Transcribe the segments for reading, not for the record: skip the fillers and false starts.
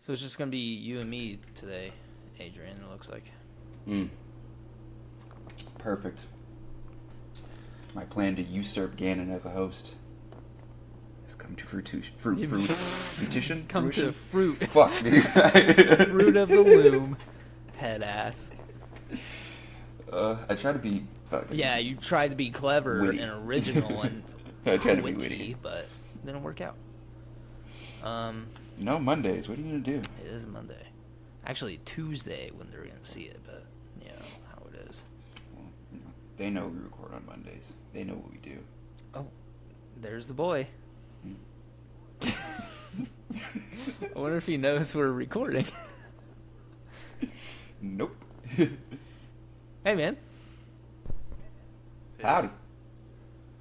So it's just going to be you and me today, Adrian, it looks like. Perfect. My plan to usurp Gannon as a host has come to fruition. Come to fruit. Fuck. Fruit of the loom. Head ass. I try to be fucking... Yeah, you tried to be clever witty. and original and I tried to be witty, but it didn't work out. No, Mondays. What are you going to do? It is Monday. Actually, Tuesday when they're going to see it, but you know how it is. Well, they know we record on Mondays. They know what we do. Oh, there's the boy. I wonder if he knows we're recording. Nope. Hey, man. Howdy.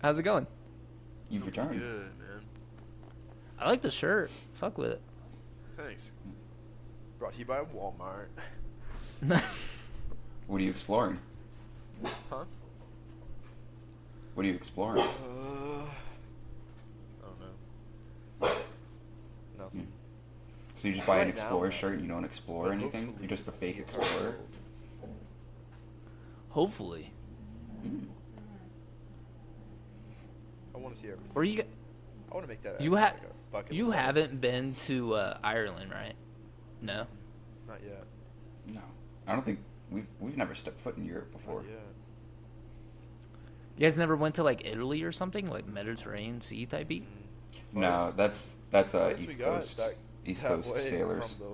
How's it going? You've returned. Good, man. I like the shirt. Fuck with it. Thanks. Brought to you by Walmart. What are you exploring? Huh? What are you exploring? I don't know. Nothing. So you just buy an Right now, Explorer shirt and you don't explore but anything? hopefully You're just a fake it's explorer? cold. Hopefully. I want to see everything. Or you I want to make that. you actually like a bucket you list item. haven't been to Ireland, right? No. Not yet. No. I don't think we've never stepped foot in Europe before. Not yet. You guys never went to like Italy or something, like Mediterranean Sea type beat? No, that's I guess we East got Coast that- East that Coast way sailors. From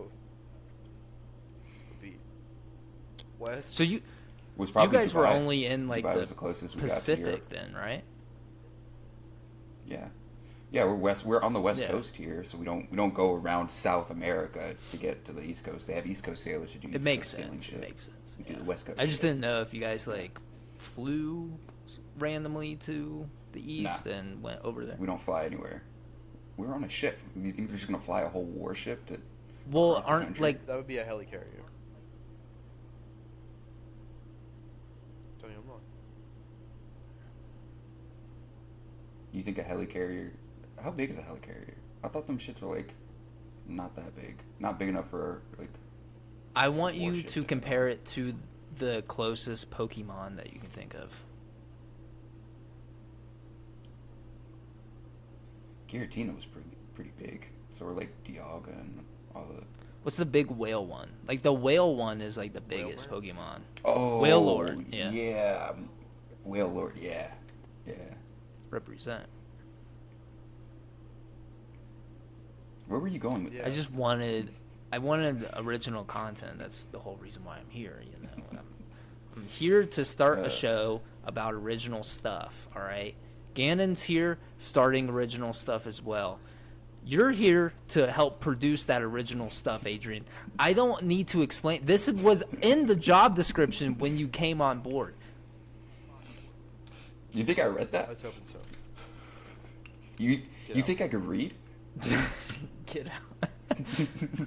the beat. West. So you Was probably guys were Dubai. only in like Dubai was the the closest we got to Pacific Europe. then, right? Yeah. Yeah, we're on the west Yeah. coast here, so we don't go around South America to get to the East Coast. They have East Coast sailors who do It East makes Coast sailing sense. shit. It makes sense. We do Yeah. the West Coast. I just shit. didn't know if you guys like flew randomly to the east and went over there. We don't fly anywhere. We're on a ship. You think they're just gonna fly a whole warship to? Well, across the aren't country? like That would be a helicarrier. Tell you I'm wrong. You think a helicarrier? How big is a helicarrier? I thought them shits were like not that big, not big enough for like. I want you warship to to compare it to the closest Pokemon that you can think of. Giratina was pretty big, so we're like Dialga and all the. What's the big whale one? Like the whale one is like the biggest Whale Pokemon. Oh, Whale Lord, yeah. Yeah, Whale Lord, yeah. Represent. Where were you going with Yeah. that? I wanted original content. That's the whole reason why I'm here. You know, I'm here to start a show about original stuff. All right, Gannon's here starting original stuff as well. You're here to help produce that original stuff, Adrian. I don't need to explain. This was in the job description when you came on board. You think I read I that? was hoping so. You out. think I could read? Get out.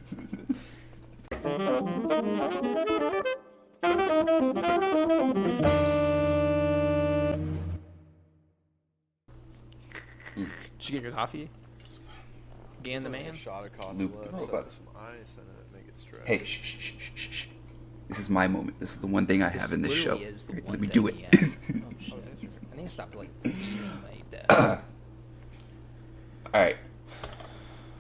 Did you get your coffee? Gann the Like man? A shot of coffee Luke the left, robot. so with some ice in it, make it stretch. Hey, shh. This is my moment. This is the one thing I have in this show. literally is the one Let me thing do it. he has. Oh, shit. I need to stop like beating my desk. All right.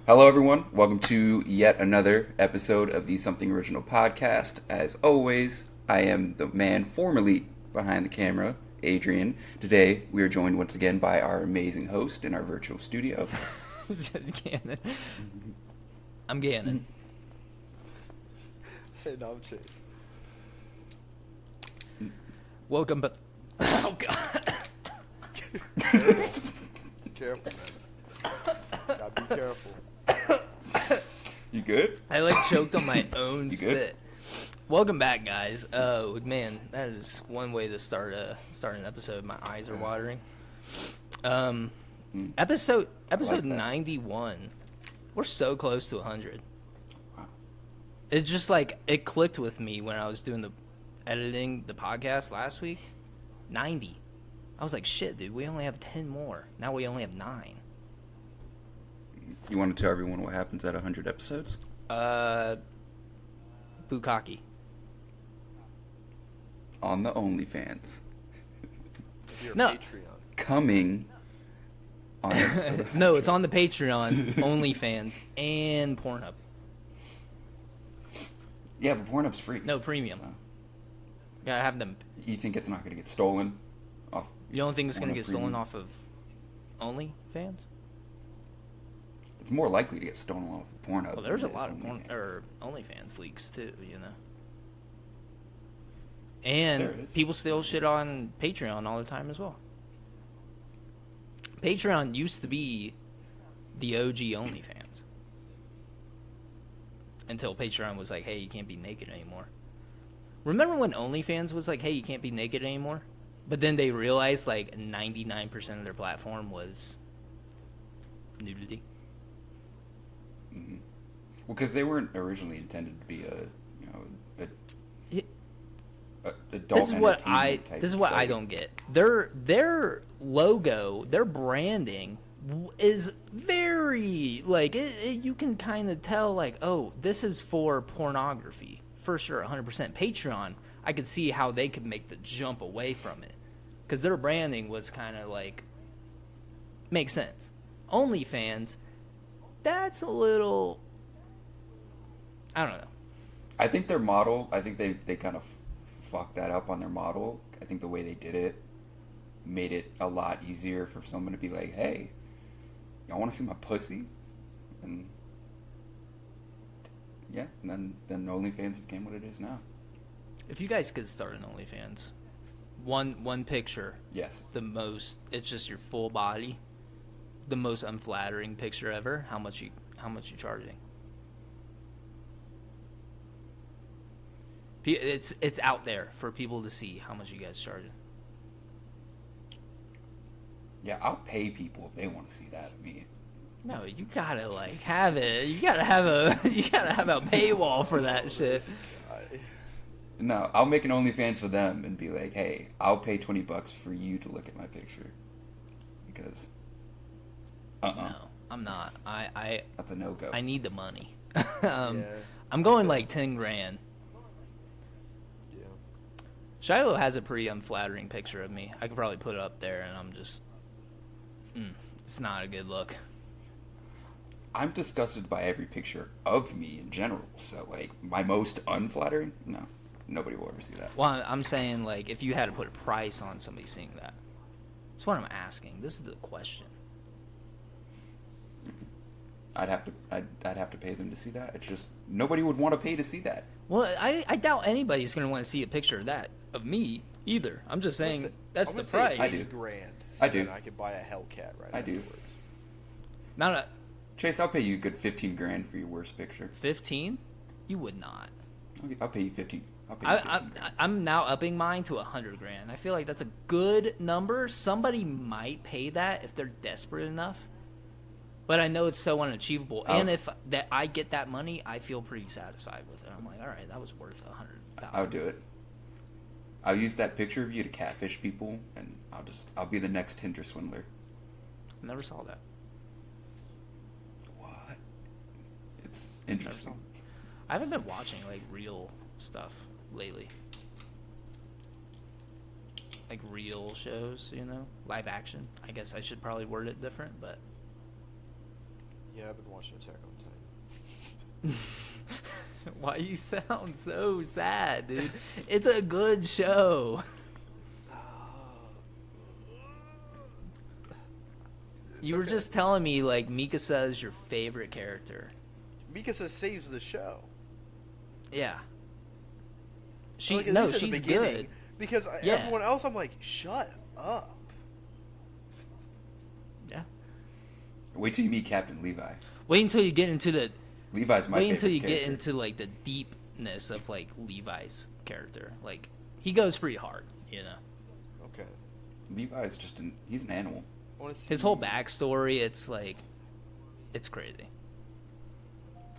Hello, everyone. Welcome to yet another episode of the Something Original podcast. As always, I am the man formerly behind the camera, Adrian. Today, we are joined once again by our amazing host in our virtual studio. Gannon. I'm Gannon. Hey, no, I'm Chase. Welcome, but oh god. Careful, man. Gotta be careful. You good? I like choked on my own You good? spit. Welcome back, guys. Oh man, that is one way to start an episode. My eyes are watering. Episode that. 91. We're so close to 100. Wow. It just like it clicked with me when I was doing the editing the podcast last week. 90. I was like, shit, dude. We only have 10 more. Now we only have 9. You want to tell everyone what happens at 100 episodes? Uh, Bukkake. On the OnlyFans. If you're a No. Patreon. Coming on an episode of No, it's on the Patreon, OnlyFans, and Pornhub. Yeah, but Pornhub's free. No, premium. So, Gotta have them. you think it's not going to get stolen off? You don't think it's gonna Pornhub get stolen Premium? off of OnlyFans? It's more likely to get stolen off of Pornhub. Well, there's a than it lot is of OnlyFans. OnlyFans leaks too, you know. There And is. people steal There shit is. on Patreon all the time as well. Patreon used to be the OG OnlyFans. Until Patreon was like, hey, you can't be naked anymore. Remember when OnlyFans was like, hey, you can't be naked anymore? But then they realized like 99% of their platform was nudity. Well, because they weren't originally intended to be Yeah. adult This is what entertainment type this is what I site. don't get. Their logo, their branding is very like you can kind of tell like, oh, this is for pornography for sure, 100%. Patreon, I could see how they could make the jump away from it because their branding was kind of like makes sense. OnlyFans, that's a little, I don't know. I think their model, I think they kind of fucked that up on their model. I think the way they did it made it a lot easier for someone to be like, hey, y'all want to see my pussy? And yeah, and then OnlyFans became what it is now. If you guys could start an OnlyFans, one picture, Yes. it's just your full body, the most unflattering picture ever. How much you charging? It's out there for people to see how much you guys charging. Yeah, I'll pay people if they want to see that of me. No, you gotta like have it. You gotta have a paywall for that shit. No, I'll make an OnlyFans for them and be like, hey, I'll pay $20 for you to look at my picture. Because, No, I'm not. that's a no-go. I need the money. Yeah. I'm going like 10 grand. Yeah. Shiloh has a pretty unflattering picture of me. I could probably put it up there, and I'm just, it's not a good look. I'm disgusted by every picture of me in general. So, like, my most unflattering? No. Nobody will ever see that. Well, I'm saying like if you had to put a price on somebody seeing that. That's what I'm asking. This is the question. I'd have to pay them to see that. It's just nobody would want to pay to see that. Well, I doubt anybody's gonna want to see a picture of me either. I'm just saying Listen, that's I'm the gonna say price. I do. $8,000. I do. And I could buy a Hellcat right I do. afterwards. Not a Chase, I'll pay you a good $15,000 for your worst picture. 15. You would not. I'll pay you 15. I'll pay you $15,000. I'm now upping mine to 100 grand. I feel like that's a good number. Somebody might pay that if they're desperate enough. But I know it's so unachievable. I'll- And if that I get that money, I feel pretty satisfied with it. I'm like, all right, that was worth 100,000. I'll do it. I'll use that picture of you to catfish people, and I'll be the next Tinder swindler. Never saw that. What? It's Never saw. interesting. I haven't been watching like real stuff lately. Like real shows, you know, live action. I guess I should probably word it different, but Yeah, I've been watching Attack on Titan. why you sound so sad, dude? It's a good show. You were okay. just telling me like Mikasa is your favorite character. Mikasa saves the show. Yeah. Like, at least at the She's beginning, good. Because Yeah. everyone else, I'm like, shut up. Yeah. Wait till you meet Captain Levi. Wait until you get into the Levi's my wait favorite until you character. get into like the deepness of like Levi's character. Like he goes pretty hard, you know. Okay. Levi's he's an animal. I want to see His whole backstory, it's like it's crazy.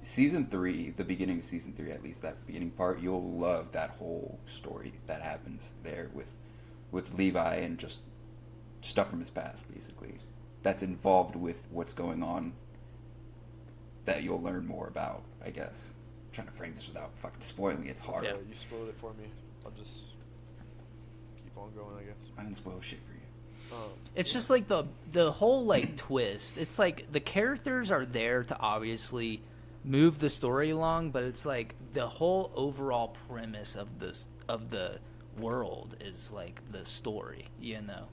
Season 3, the beginning of Season 3, at least that beginning part, you'll love that whole story that happens there with Levi and just stuff from his past, basically. That's involved with what's going on that you'll learn more about, I guess. I'm trying to frame this without fucking spoiling it. It's hard. Yeah. You spoiled it for me. I'll just keep on going, I guess. I didn't spoil shit for you. It's just like the whole like twist. It's like the characters are there to obviously move the story along, but it's like the whole overall premise of the world is like the story, you know.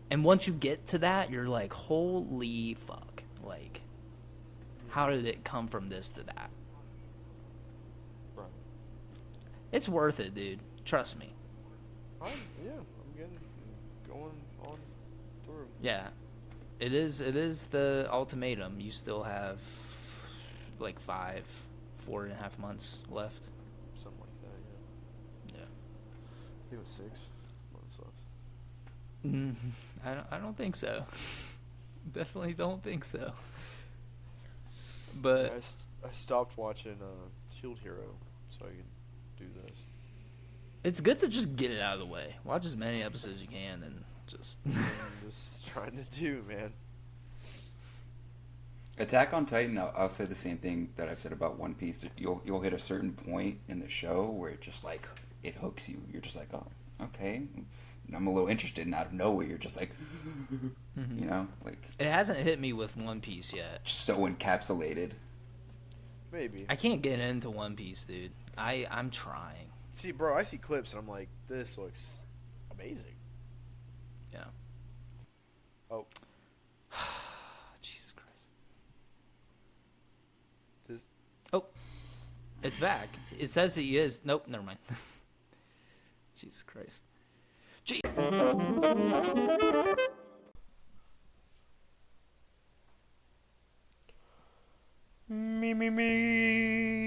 And once you get to that, you're like, holy fuck! Like, how did it come from this to that? Right. It's worth it, dude. Trust me. I'm getting going on through. Yeah, it is the ultimatum. You still have like 4.5 months left. Something like that, yeah. Yeah. I think it was 6 months left. I don't think so. Definitely don't think so. But I stopped watching Shield Hero so I can do this. it's good to just get it out of the way. Watch as many episodes as you can and just I'm just trying to do, man. Attack on Titan, I'll say the same thing that I've said about One Piece. You'll hit a certain point in the show where it just like it hooks you. You're just like, oh, okay. And I'm a little interested, and out of nowhere, you're just like, you know, like it hasn't hit me with One Piece yet. just so encapsulated. Maybe. I can't get into One Piece, dude. I'm trying. See, bro, I see clips and I'm like, this looks amazing. Yeah. Oh, Jesus Christ. this, Oh, it's back. It says he is. Nope, never mind. Jesus Christ.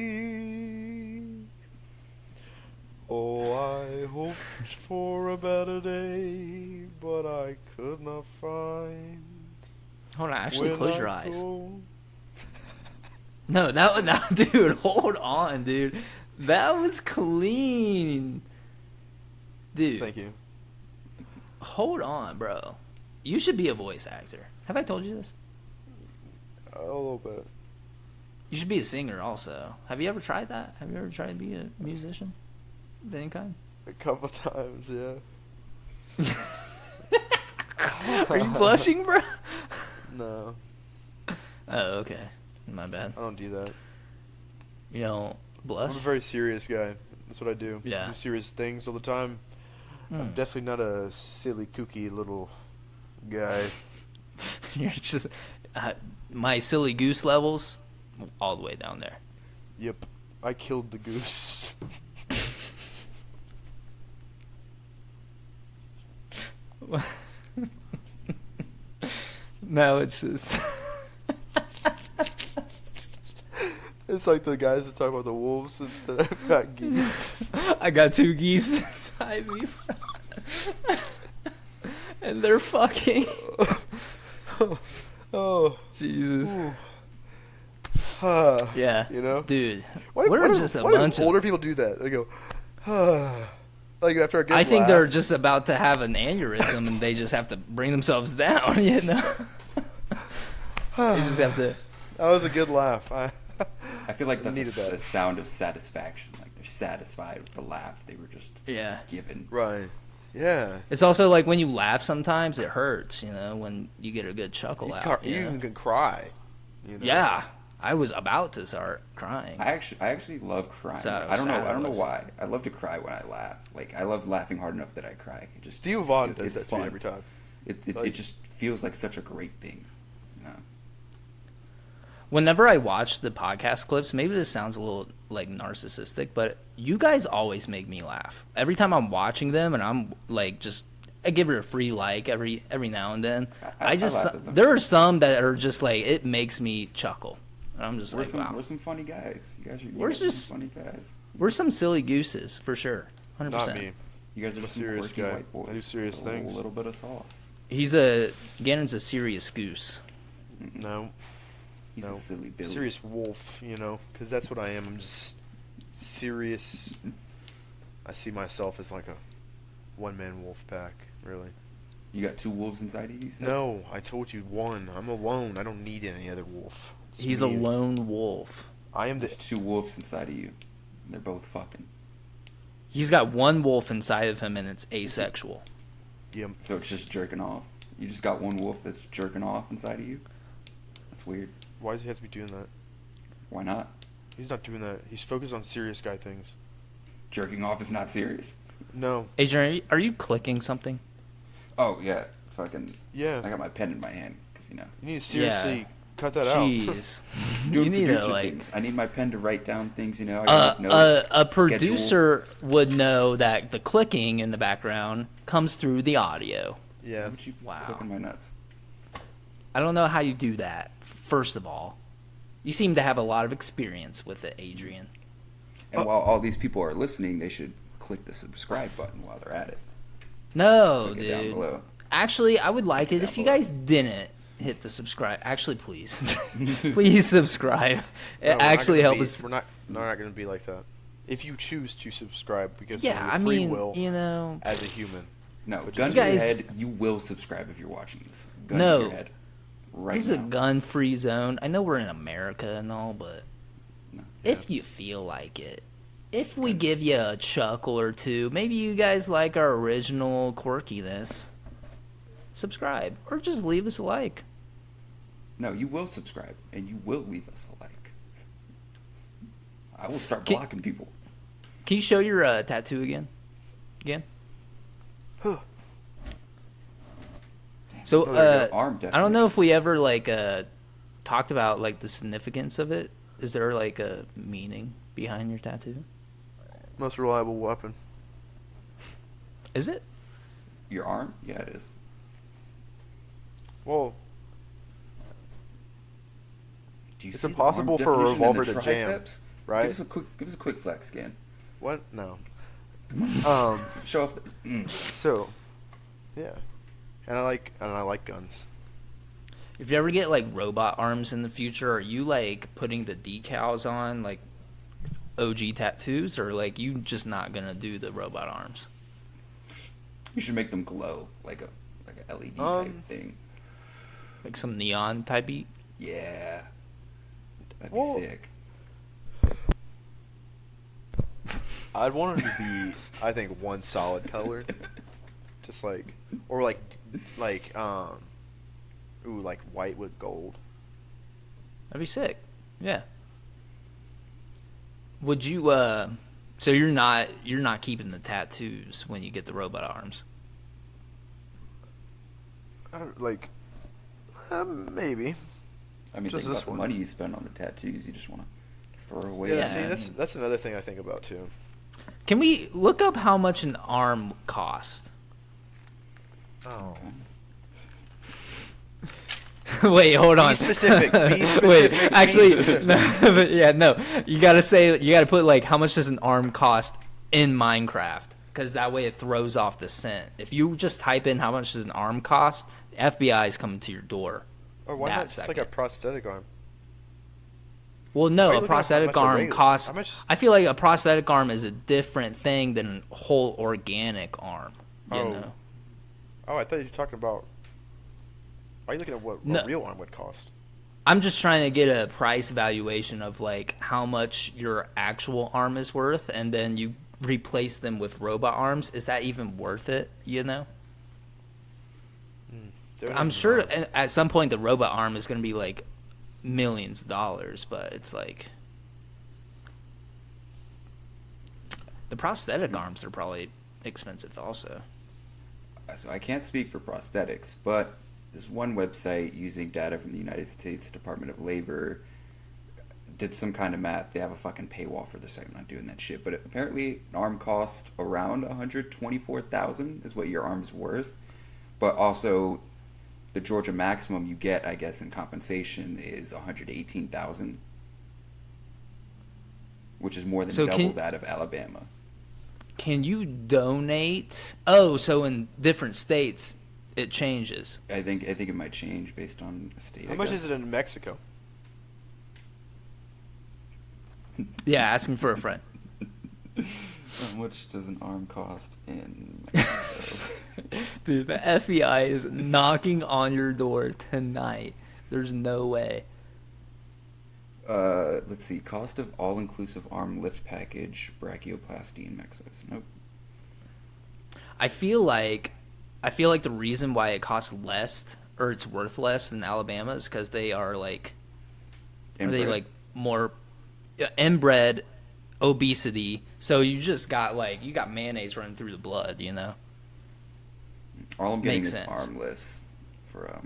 me. Oh, I hoped for a better day, but I could not find. Hold on, actually when close I your eyes. go. No, dude, hold on, dude. That was clean. Dude, Thank you. hold on, bro. You should be a voice actor. Have I told you this? A little bit. You should be a singer also. Have you ever tried that? Have you ever tried to be a musician of any kind? A couple times, yeah. Are you blushing, bro? No, Oh, okay. My bad. I don't do that. You don't blush? I'm a very serious guy. That's what I do. Yeah. I do serious things all the time. I'm definitely not a silly, kooky little guy. You're just my silly goose levels all the way down there. Yep. I killed the goose. No, it's just It's like the guys that talk about the wolves instead of got geese. I got 2 geese inside me. And they're fucking. Oh, Jesus. ooh. Yeah. You know? Dude. Why we're do- just a why do bunch of. older people do that? They go, like after a good I think laugh. they're just about to have an aneurysm and they just have to bring themselves down, you know? They just have to. That was a good laugh. I feel like that's Needed a that. sound of satisfaction. Like they're satisfied with the laugh they were just Yeah. given. Right. Yeah. It's also like when you laugh sometimes it hurts, you know, when you get a good chuckle out. You You know? even can cry. You know? Yeah. I was about to start crying. I actually love crying. So I don't sad know it was. why. I love to cry when I laugh. Like I love laughing hard enough that I cry. It just Theo Vaughn it- does it's that to me fun. every time. It Like- just feels like such a great thing. You know? Whenever I watch the podcast clips, maybe this sounds a little like narcissistic, but you guys always make me laugh. Every time I'm watching them and I'm like just I give it a free like every now and then. I just laugh at them. there are some that are just like it makes me chuckle. And I'm just We're like, some wow. we're some funny guys. You guys are We're guys are just- some funny guys. We're some silly gooses for sure. 100%. Not me. You guys are I'm a some serious quirky guy. white boys. I do serious with things. A little bit of sauce. Gannon's a serious goose. No. He's No. a silly Billy. Serious wolf, you know, because that's what I am. I'm just serious. I see myself as like a one-man wolf pack, really. You got 2 wolves inside of you. You said? No, I told you one. I'm alone. I don't need any other wolf. He's a lone wolf. I am the. There's two wolves inside of you. They're both fucking. He's got one wolf inside of him, and it's asexual. Yeah. So it's just jerking off. You just got one wolf that's jerking off inside of you. That's weird. Why does he have to be doing that? Why not? He's not doing that. He's focused on serious guy things. Jerking off is not serious. No. Adrian, are you clicking something? Oh yeah, fucking. Yeah. I got my pen in my hand because you know. You need to seriously Yeah. cut that out. Jeez. Doing You need to, producer like... things. I need my pen to write down things. You know. I got notes, A producer would know that the clicking in the background comes through the audio. Yeah. Would you Wow. clicking my nuts? I don't know how you do that, first of all. You seem to have a lot of experience with it, Adrian. And while all these people are listening, they should click the subscribe button while they're at it. No, Click it down dude. below. Actually, I would like it Down if you below. guys didn't hit the subscribe. Actually, please. Please subscribe. It No, we're not actually gonna helps. We're not going to be like that. If you choose to subscribe, because Yeah, of your I free mean, will you know. as a human. No, But gun you to your guys- head. You will subscribe if you're watching this. Gun No. to your head. Right This is a now. gun-free zone. I know we're in America and all, but No. if you feel like it, if we give you a chuckle or two, maybe you guys like our original quirkiness, subscribe or just leave us a like. No, you will subscribe and you will leave us a like. I will start Can- blocking people. Can you show your tattoo again? Again? So, Oh, there you go. Arm I don't know if we ever like talked about like the significance of it. Is there like a meaning behind your tattoo? Most reliable weapon. Is it? Your arm? Yeah, it is. Well, Do you It's see the impossible arm for a definition and the revolver to jam, triceps? right? Give us a quick flex scan. what? No. Show off. So, yeah, and I like guns. If you ever get like robot arms in the future, are you like putting the decals on like OG tattoos, or like you just not gonna do the robot arms? You should make them glow like a LED type thing. Like some neon type beat? Yeah, that'd be Well, sick. I'd want it to be, I think, one solid color, just like, or like white with gold. That'd be sick. Yeah. Would you so you're not keeping the tattoos when you get the robot arms? Like, maybe. I mean, Just think this about the one. money you spend on the tattoos. You just want to throw away. Yeah, Yeah. see, that's another thing I think about too. Can we look up how much an arm cost? Oh. Wait, hold on. Be specific. Be Wait, specific. Be actually, specific. no, but yeah, no. You gotta put like how much does an arm cost in Minecraft? Because that way it throws off the scent. If you just type in how much does an arm cost, the FBI is coming to your door. Or why that not just like a second. prosthetic arm? Well, Why are no, you a looking up how prosthetic much a arm regular- costs. how much- I feel like a prosthetic arm is a different thing than a whole organic arm. You Oh. know? Oh, I thought you were talking about. Why are you looking at what No. a real arm would cost? I'm just trying to get a price valuation of like how much your actual arm is worth, and then you replace them with robot arms. Is that even worth it? You know? I'm sure at some point the robot arm is going to be like millions of dollars, but it's like the prosthetic arms are probably expensive also. So I can't speak for prosthetics, but this one website using data from the United States Department of Labor did some kind of math. They have a fucking paywall for this. I'm not doing that shit. But apparently an arm cost around $124,000 is what your arm's worth. But also the Georgia maximum you get, I guess, in compensation is $118,000, which is more than So double that of Alabama. Can you donate? Oh, so in different states it changes. I think it might change based on state. How much is it in Mexico? Yeah, asking for a friend. How much does an arm cost in Dude, the FBI is knocking on your door tonight. There's no way. Let's see. Cost of all-inclusive arm lift package, brachioplasty in Mexico. Nope. I feel like the reason why it costs less or it's worth less than Alabama is because they are like, Inbred. are they like more inbred obesity? So you just got you got mayonnaise running through the blood, you know. All I'm getting Makes is sense. arm lifts for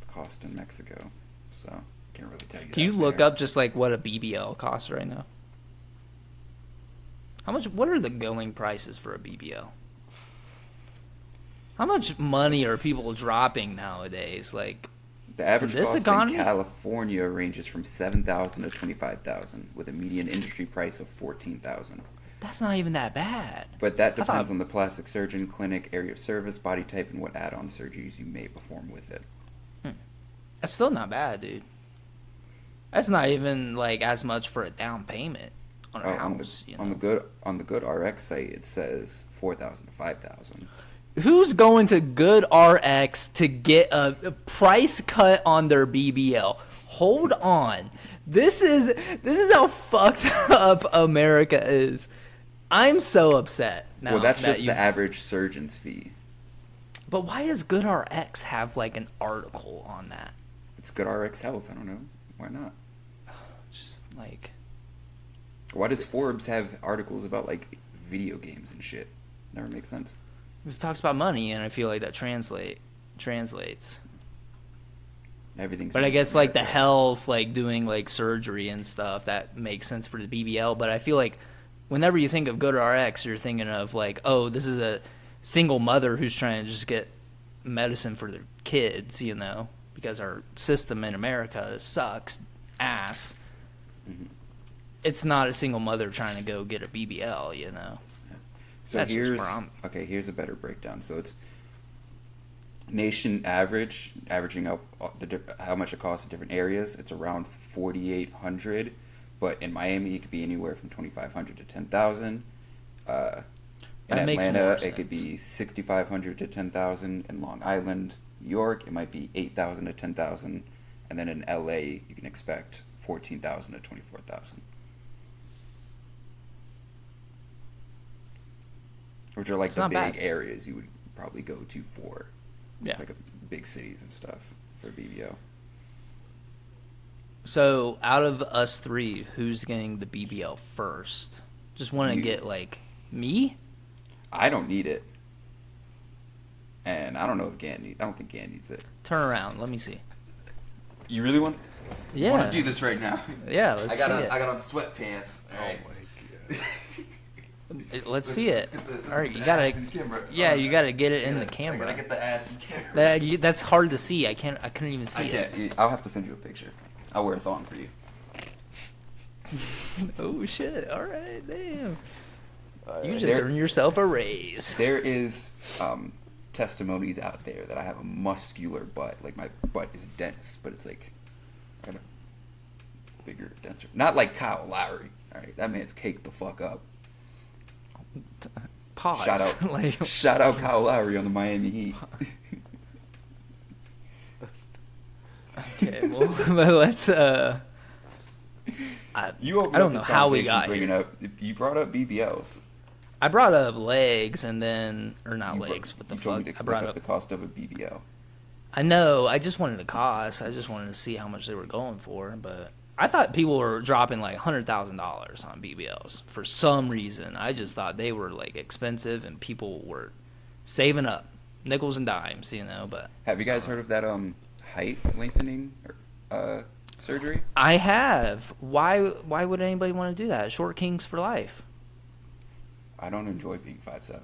the cost in Mexico. So can't really tell you. Can you look up just like what a BBL costs right now? How much? What are the going prices for a BBL? How much money are people dropping nowadays? Like, The average this cost economy? in California ranges from $7,000 to $25,000, with a median industry price of $14,000. that's not even that bad. But that I depends thought- on the plastic surgeon, clinic, area of service, body type, and what add-on surgeries you may perform with it. That's still not bad, dude. That's not even like as much for a down payment on a house. on the good RX site, it says 4,000 to 5,000. Who's going to Good RX to get a price cut on their BBL? Hold on. This is how fucked up America is. I'm so upset now. Well, that's that just the average surgeon's fee. But why does Good RX have like an article on that? It's good RX Health. I don't know. Why not? Just like, Why does Forbes have articles about like video games and shit? Never makes sense. this talks about money, and I feel like that translates. Everything's. But I made guess in like the America. health, like doing like surgery and stuff, that makes sense for the BBL. But I feel like whenever you think of GoodRx, you're thinking of like, oh, this is a single mother who's trying to just get medicine for their kids, you know, because our system in America sucks ass. Mhm. It's not a single mother trying to go get a BBL, you know. So That's just here's where I'm- here's a better breakdown. So it's nation averaging out how much it costs in different areas. It's around 4,800, but in Miami it could be anywhere from 2,500 to 10,000. In That makes Atlanta, more it could sense. be 6,500 to 10,000. In Long Island, New York, it might be 8,000 to 10,000, and then in LA, you can expect 14,000 to 24,000. Which are like It's the not big bad. areas you would probably go to for, Yeah. like big cities and stuff for BBO. So out of us three, who's getting the BBL first? Just want to You. get like me? I don't need it, and I don't know if Gan needs. I don't think Gan needs it. Turn around. Let me see. You really want? Yeah. You want to do this right now? Yeah, let's see it. I got on sweatpants. All right. Oh my god. Let's see it. All right, you gotta. Yeah, you gotta get it in the camera. I gotta get the ass in camera. That's hard to see. I couldn't even see I can't. I'll have to send you a picture. I'll wear a thong for you. it. Oh shit! All right, damn. You just there- earned yourself a raise. There is testimonies out there that I have a muscular butt. Like my butt is dense, but it's like kind of bigger, denser. Not like Kyle Lowry. All right, that man's caked the fuck up. Pause. Shout out, Like, shout out Kyle Lowry on the Miami Heat. okay, well, but let's. You opened I don't up know this how we conversation got bringing here. up. You brought up BBLs. I brought up legs and then, or not You legs. brought- What the you told fuck? me to I brought look up. the cost of a BBL. I know. I just wanted the cost. I just wanted to see how much they were going for. But I thought people were dropping like $100,000 on BBLs for some reason. I just thought they were like expensive and people were saving up nickels and dimes, you know. But Have you guys heard of that height lengthening surgery? I have. Why would anybody want to do that? Short kings for life. I don't enjoy being 5'7".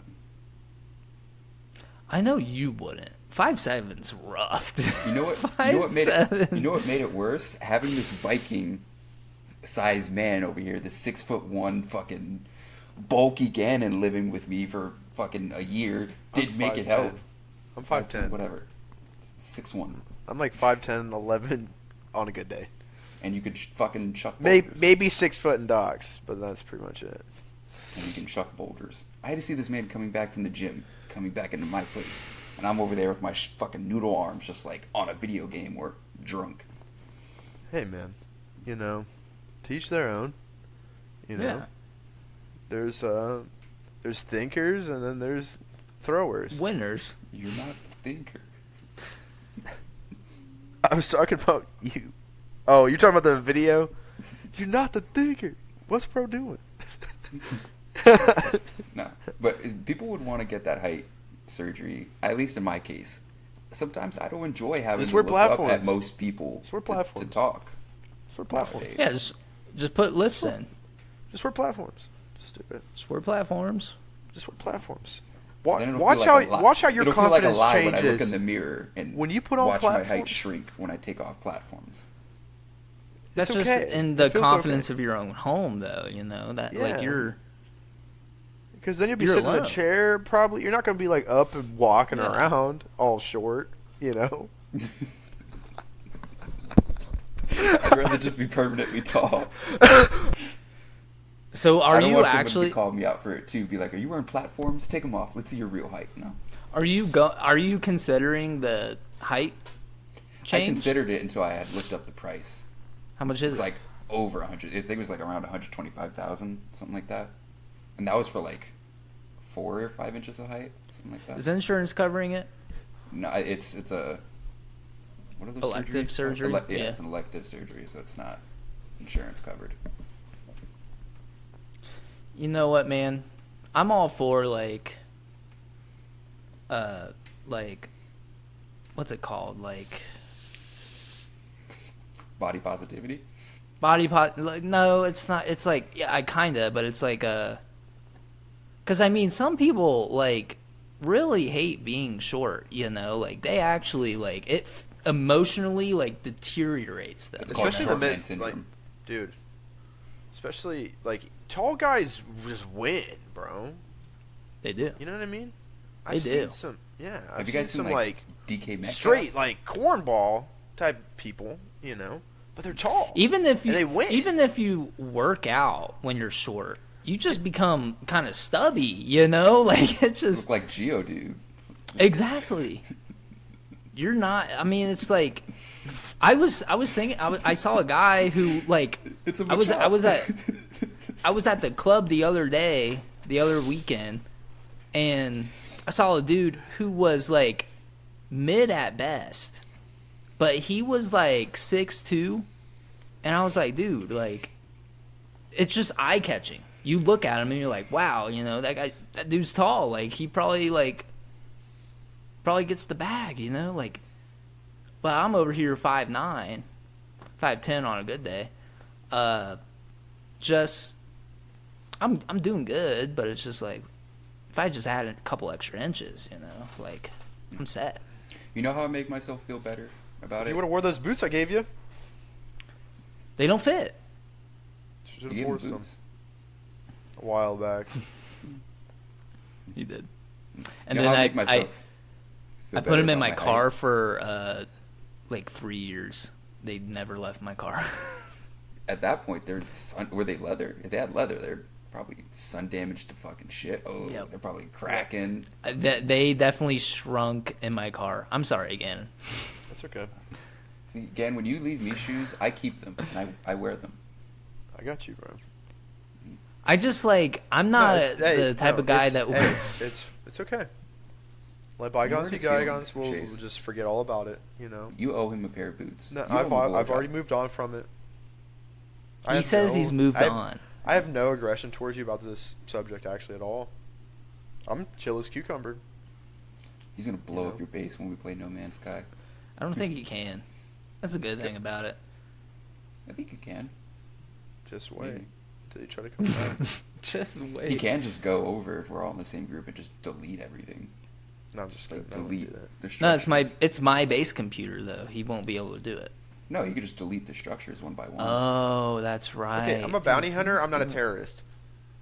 I know you wouldn't. 5'7's rough. Dude. You know what? You know what made it? 5'7". You know what made it worse? Having this Viking sized man over here, this 6'1" fucking bulky Gannon living with me for fucking a year did I'm make it 5'10". help. I'm 5'10". Whatever. 6'1", I'm like 5'10", 11 on a good day. and you could fucking chuck Maybe, boulders. maybe 6 foot in dogs, but that's pretty much it. And you can chuck boulders. I had to see this man coming back from the gym, coming back into my place, and I'm over there with my fucking noodle arms, just like on a video game or drunk. Hey, man. You know, teach their own. You know, Yeah. there's thinkers and then there's throwers. Winners. You're not a thinker. I was talking about you. Oh, you're talking about the video? You're not the thinker. What's bro doing? No, but people would want to get that height surgery. At least in my case, sometimes I don't enjoy having Just to wear look up platforms. at most people Just wear to platforms. talk. For platforms. nowadays. Yeah, just put lifts in. Just wear platforms. Just do it. Just wear platforms. Just wear platforms. Then it'll Watch feel how like a lie. watch how your It'll feel like a confidence lie changes when I look in the mirror and when you put on watch my height platforms. shrink when I take off platforms. That's It's just okay. in It the feels confidence okay. of your own home, though. You know that Yeah. like you're. Because then you'll be You're sitting in alone. a chair. Probably you're not going to be like up and walking Yeah. around all short. You know. I'd rather just be permanently tall. So I are don't you want someone actually? to call me out for it too. Be like, "Are you wearing platforms? Take them off. Let's see your real height." No, Are you considering the height change? I considered it until I had looked up the price. How much is It's it? like over 100. I think it was like around 125,000, something like that. And that was for like 4 or 5 inches of height, something like that. Is insurance covering it? No, it's a what are those Elective surgeries? surgery? Yeah, Yeah. it's an elective surgery, so it's not insurance covered. You know what, man? I'm all for like what's it called? Like Body positivity. like no, it's not. It's like yeah, I kinda, but it's like because I mean, some people like really hate being short. You know, like they actually like it emotionally like deteriorates them. It's called Especially short the man mid, syndrome. like, dude. Especially like tall guys just win, bro. They do. You know what I mean? They I've do. seen some. Yeah, Have I've you guys seen seen some like DK Metcalf? straight like cornball type people. You know, but they're tall. Even if you And they win. even if you work out when you're short, you just become kind of stubby. You know, like it's just Look like Geo dude. exactly. You're not. I mean, it's like I was thinking. I saw a guy who like It's a I was machop. I was at the club the other weekend, and I saw a dude who was like mid at best, but he was like 6'2", and I was like, dude, like it's just eye catching. You look at him and you're like, wow, you know that dude's tall. Like he probably gets the bag, you know, like. But I'm over here 5'9", 5'10" on a good day. Just I'm doing good, but it's just like if I just add a couple extra inches, you know, like I'm set. You know how I make myself feel better about If it? you would have wore those boots I gave you, They don't fit. should You have gave forced him them boots. a while back. He did. You And know then how I make myself feel put better him in about my height? car for like 3 years. They never left my car. At that point, were they leather? If they had leather, they're probably sun damaged to fucking shit. Oh, Yep. they're probably cracking. They definitely shrunk in my car. I'm sorry again. That's okay. See, again, when you leave me shoes, I keep them and I wear them. I got you, bro. I just like I'm not the type of guy that. It's okay. Let bygones hurt be his feelings, bygones. We'll Chase. just forget all about it. You know. You owe him a pair of boots. No, You owe him a I've blowjob. already moved on from it. I He have says he's moved I have- on. I have no aggression towards you about this subject actually at all. I'm chill as cucumber. He's gonna blow You up know? your base when we play No Man's Sky. I don't think you can. That's a good thing about it. I think you can. Just wait Maybe. until you try to come back. Just wait. He can just go over if we're all in the same group and just delete everything. No, I'm just Like kidding. I wouldn't delete do that. the No, structures. it's my base computer though. He won't be able to do it. No, you could just delete the structures one by one. Oh, that's right. Okay, I'm a bounty hunter. who's I'm not a doing- terrorist.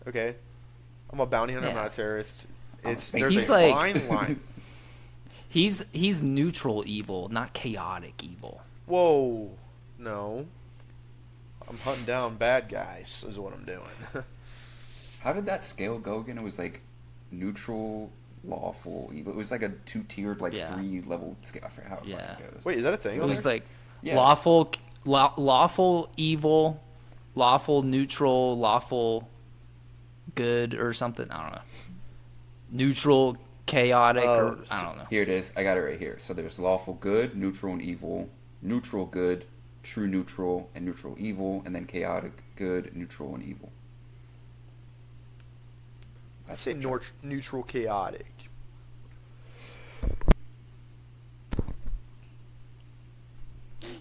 Okay, I'm a bounty hunter. I'm Yeah. not a terrorist. I'm a It's fake- there's He's a like- fine line. He's neutral evil, not chaotic evil. Whoa, no. I'm hunting down bad guys. Is what I'm doing. How did that scale go again? It was like neutral, lawful, evil. It was like a 2-tiered, like Yeah. 3-level scale. I forgot how it Yeah. fucking goes. Wait, is that a thing? It was like Yeah. lawful, lawful evil, lawful neutral, lawful good or something. I don't know. Neutral chaotic or I don't know. Here it is. I got it right here. So there's lawful good, neutral and evil, neutral good, true neutral, and neutral evil, and then chaotic good, neutral, and evil. I'd say neutral chaotic.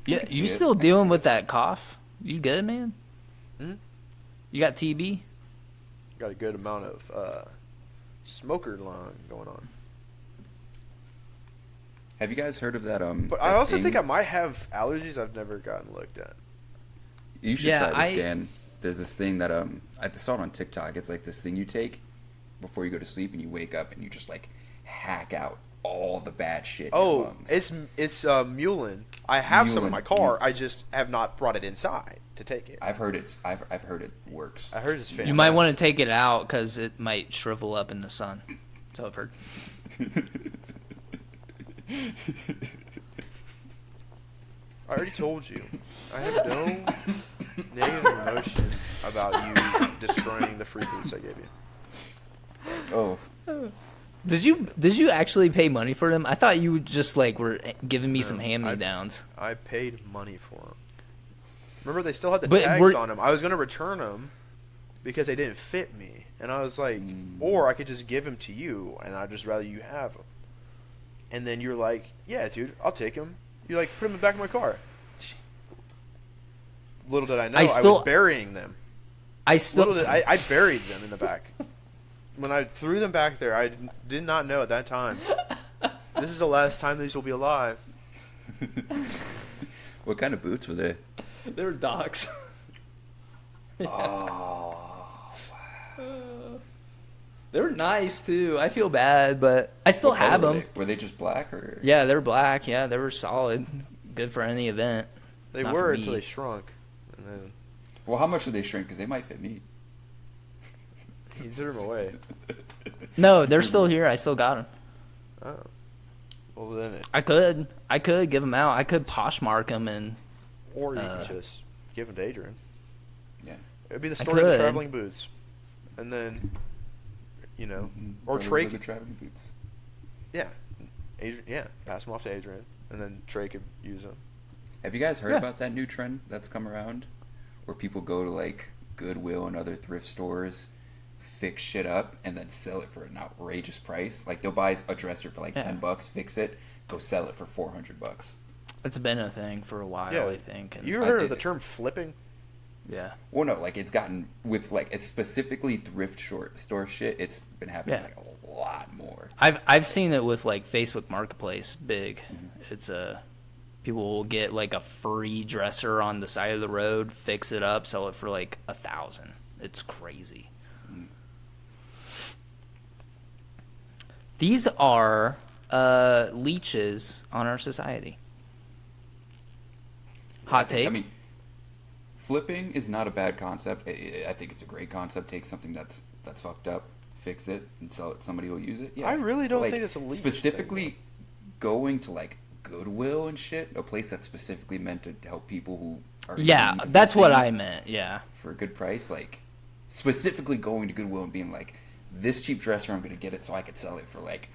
Yeah, you still dealing with that cough? You good, man? Hmm? You got TB? Got a good amount of smoker lung going on. Have you guys heard of that? But that I also thing? think I might have allergies I've never gotten looked at. You should try this, Dan. There's this thing that I saw it on TikTok. It's like this thing you take before you go to sleep, and you wake up and you just like hack out all the bad shit. In your lungs. it's Mulin. I have some in Mulin. my car. I just have not brought it inside to take it. I've heard it works. I heard it's fantastic. You might want to take it out because it might shrivel up in the sun. So I've heard. I already told you. I have no negative emotion about you destroying the free boots I gave you. Oh. Did you actually pay money for them? I thought you just like were giving me some hand-me-downs. I paid money for them. Remember, they still had the But tags on them. I was going to return them because they didn't fit me. And I was like, or I could just give them to you, and I'd just rather you have them. And then you're like, yeah, dude, I'll take them. You like, put them in the back of my car. Little did I know, I was burying them. I buried them in the back. When I threw them back there, I did not know at that time. This is the last time these will be alive. What kind of boots were they? They were Docs. Oh, They were nice too. I feel bad, but I still What have color them. were they just black or? Yeah, they're black. Yeah, they were solid. Good for any event. They Not were for until me. they shrunk. And then Well, how much did they shrink? Because they might fit me. he threw them away. No, they're still here. I still got them. Oh. Well, then it. I could give them out. I could Poshmark them and. Or you can just give them to Adrian. Yeah. It would be the story of the could. traveling boots. And then, or Brother Trey. with the traveling boots. Yeah. Pass them off to Adrian. And then Trey could use them. Have you guys heard about that new trend that's come around, where people go to like Goodwill and other thrift stores, fix shit up, and then sell it for an outrageous price? Like they'll buy a dresser for like $10, fix it, go sell it for $400. It's been a thing for a while, Yeah. I think. And You ever heard of the term flipping? yeah. Well, no, like it's gotten with like it's specifically thrift store shit. It's been happening like a lot more. I've seen it with like Facebook Marketplace. Big. It's people will get like a free dresser on the side of the road, fix it up, sell it for like $1,000. It's crazy. These are leeches on our society. Hot take. I mean, flipping is not a bad concept. I think it's a great concept. Take something that's fucked up, fix it, and sell it. Somebody will use it. Yeah. I really don't Like, think it's a leech specifically thing, going to like Goodwill and shit, a place that's specifically meant to help people who are Yeah, in need of that's what things I meant. Yeah. for a good price. Like specifically going to Goodwill and being like, this cheap dresser, I'm gonna get it so I could sell it for like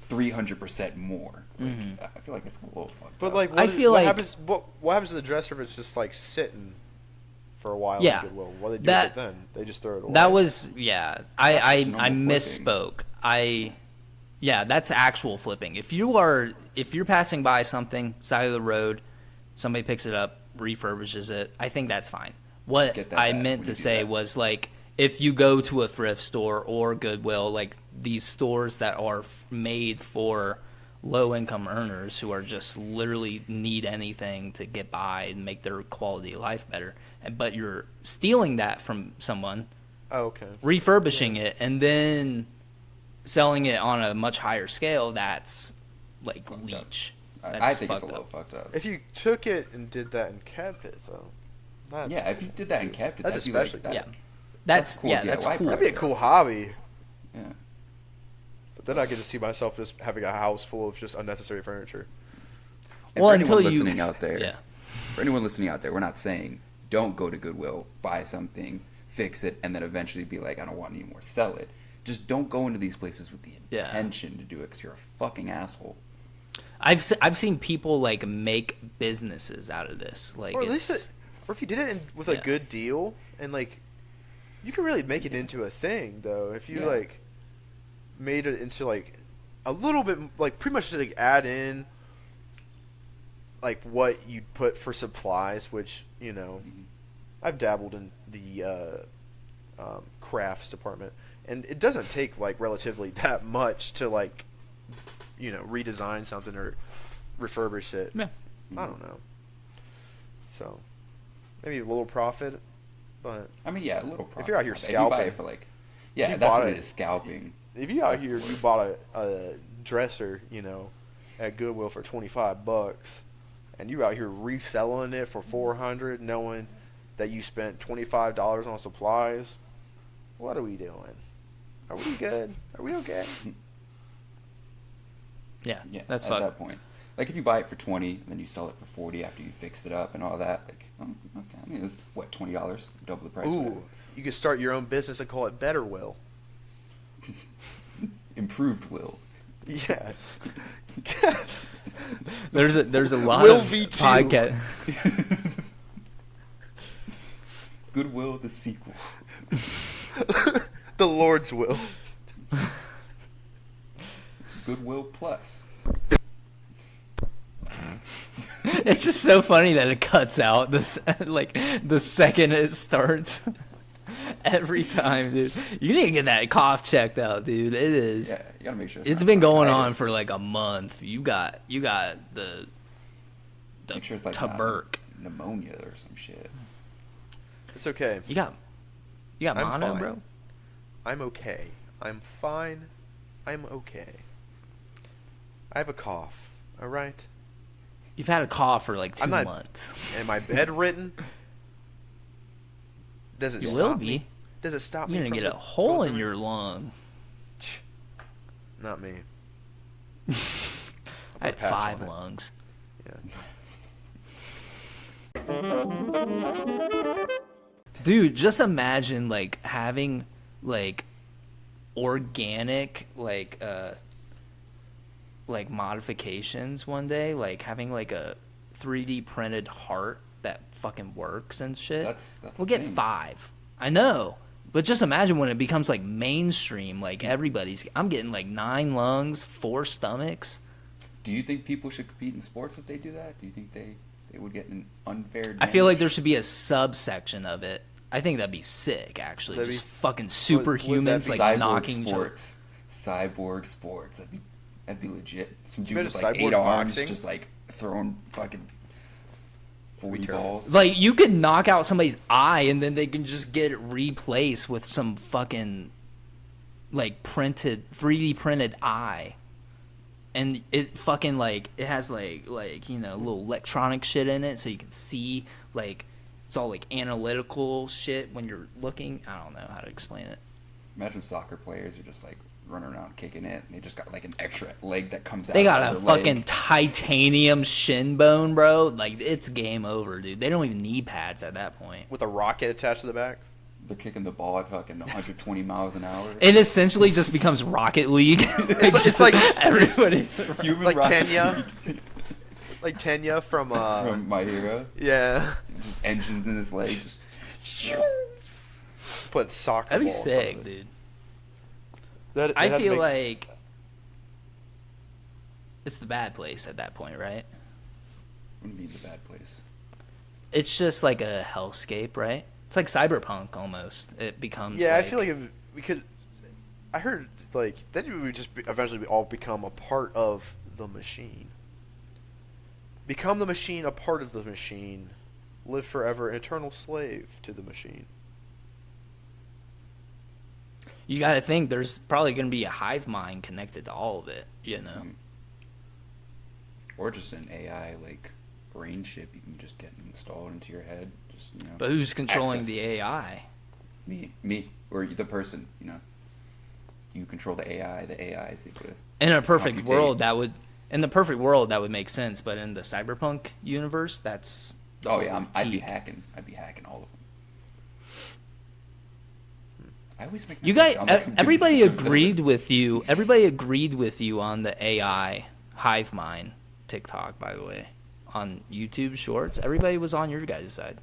300% more. Like, I feel like it's a little fucked But up. like, I feel like- happens? What happens to the dresser if it's just like sitting for a while? Yeah. in Goodwill? What do they do That- with it then? They just throw it away. That was I just normal misspoke. That's actual flipping. If you're passing by something, side of the road, somebody picks it up, refurbishes it, I think that's fine. What Get that I back meant when to you do say that. was like if you go to a thrift store or Goodwill, like these stores that are made for low income earners who are just literally need anything to get by and make their quality of life better, but you're stealing that from someone, Oh, okay. refurbishing it, and then selling it on a much higher scale, that's like Fucked up. leech. I That's think it's a fucked little up. fucked up. If you took it and did that and kept it, though, that's Yeah, if you did that and kept it, That's that'd be like, especially- Yeah, that's cool that's DIY cool. that'd be a cool hobby. Yeah. But then I get to see myself just having a house full of just unnecessary furniture. And Well, for until anyone you listening out there, yeah. for anyone listening out there, we're not saying don't go to Goodwill, buy something, fix it, and then eventually be like, I don't want any more, sell it. Just don't go into these places with the intention to do it, because you're a fucking asshole. I've seen people like make businesses out of this, like, or at least, or if you did it with a good deal, and like, you can really make it into a thing, though. If you like made it into like a little bit, like pretty much like add in like what you'd put for supplies, which I've dabbled in the crafts department, and it doesn't take like relatively that much to like redesign something or refurbish it. Yeah. I don't know. So maybe a little profit, but I mean, yeah, a little profit. If you're out here scalping, if you buy it for like, that's what it is, scalping. If you out here, you bought a dresser, at Goodwill for $25, and you out here reselling it for $400, knowing that you spent $25 on supplies. What are we doing? Are we good? Are we okay? Yeah, that's at fun. that point. Like, if you buy it for $20, and then you sell it for $40 after you fixed it up and all that, like, okay. I mean, it's, what, $20? Double the price. Ooh, you could start your own business and call it Better Will. Improved Will. Yeah. There's a lot Will of V2. podcast. Goodwill, the sequel. The Lord's Will. Goodwill Plus. It's just so funny that it cuts out this like the second it starts. Every time, dude. You need to get that cough checked out, dude. It is. Yeah, you gotta make sure. It's been going on for like a month. You got the make sure it's like tuberc. Pneumonia or some shit. It's okay. You got I'm mono, fine. bro? I'm okay. I'm fine. I'm okay. I have a cough. All right. You've had a cough for like 2 I'm not- months. Am I bedridden? Does it You stop will me? be. Does it stop You're me gonna from get a hole going in to- your lung. Not me. I had patch 5 on it. lungs. Yeah. Dude, just imagine like having like organic like modifications one day, like having like a 3D printed heart that fucking works and shit. That's we'll a get thing. 5. I know. But just imagine when it becomes like mainstream, like I'm getting like 9 lungs, 4 stomachs. Do you think people should compete in sports if they do that? Do you think they would get an unfair advantage? I feel like there should be a subsection of it. I think that'd be sick, actually. That'd Just be- fucking would superhumans that be like cyborg knocking each other. sports. Cyborg sports. That'd be legit. Some you dude with imagine like cyborg 8 arms boxing? just like throwing fucking 40 terrible. balls. Like, you could knock out somebody's eye and then they can just get it replaced with some fucking, like, 3D printed eye. And it fucking, like, it has, like little electronic shit in it so you can see, like, it's all, like, analytical shit when you're looking. I don't know how to explain it. Imagine soccer players are just like running around kicking it, and they just got like an extra leg that comes out. They got of a their fucking leg. titanium shin bone, bro. Like, it's game over, dude. They don't even need pads at that point. With a rocket attached to the back. They're kicking the ball at fucking 120 miles an hour. It essentially just becomes Rocket League. It's like everybody. Human like rocket Tenya. league Like Tenya from from My Hero. yeah. Just engines in his leg. Just Put soccer That'd be ball in front sick, of it. dude. That I had to feel make- like it's the bad place at that point, right? wouldn't be the bad place. It's just like a hellscape, right? It's like Cyberpunk almost. It becomes Yeah, like, I feel like we could. I heard like then we would just eventually all become a part of the machine. Become the machine, a part of the machine. Live forever, eternal slave to the machine. you got to think there's probably going to be a hive mind connected to all of it, you know? Mhm. Or just an AI like brain chip you can just get installed into your head. Just But who's controlling access. the AI? Me, or the person. You control the AI. The AI is able to. In a perfect Computate. world, that would make sense. But in the cyberpunk universe, that's the Oh whole yeah, I'd be critique. hacking. I'd be hacking all of them. I always make You myself guys, sound like I'm doing everybody this to build agreed it. with you. Everybody agreed with you on the AI hive mind TikTok, by the way, on YouTube Shorts. Everybody was on your guys' side.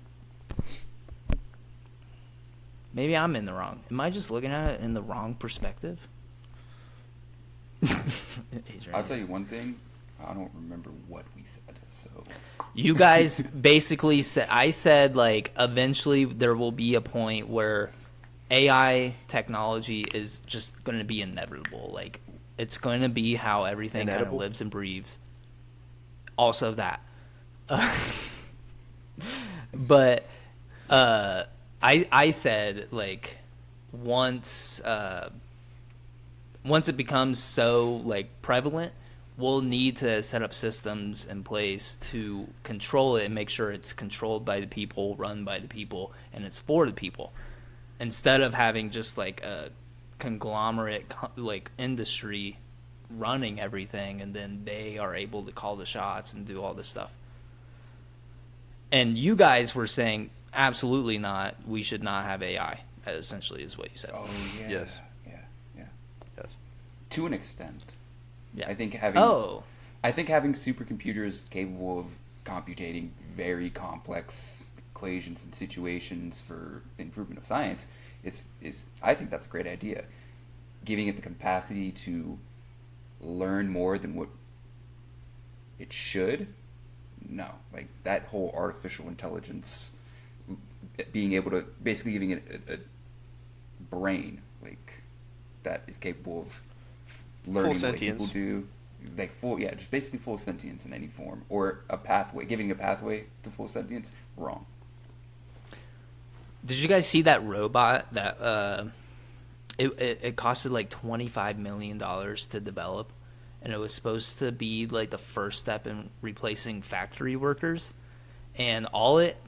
Maybe I'm in the wrong. Am I just looking at it in the wrong perspective? I'll tell you one thing. I don't remember what we said. So You guys basically said, I said, like, eventually there will be a point where AI technology is just going to be inevitable. Like, it's going to be how everything kind of Inedible? lives and breathes. Also that. But I said, like, once it becomes so, like, prevalent, we'll need to set up systems in place to control it and make sure it's controlled by the people, run by the people, and it's for the people, instead of having just like a conglomerate like industry running everything, and then they are able to call the shots and do all this stuff. And you guys were saying absolutely not, we should not have AI, essentially is what you said. oh yeah, Yes. yeah. Yes. To an extent. Yeah. I think having supercomputers capable of computing very complex equations and situations for improvement of science is I think that's a great idea. Giving it the capacity to learn more than what it should, no. Like that whole artificial intelligence, being able to basically giving it a brain like that is capable of learning Full the way people sentience. do, like just basically full sentience in any form, or a pathway, giving a pathway to full sentience, wrong. Did you guys see that robot that it costed like $25 million to develop, and it was supposed to be like the first step in replacing factory workers, and all it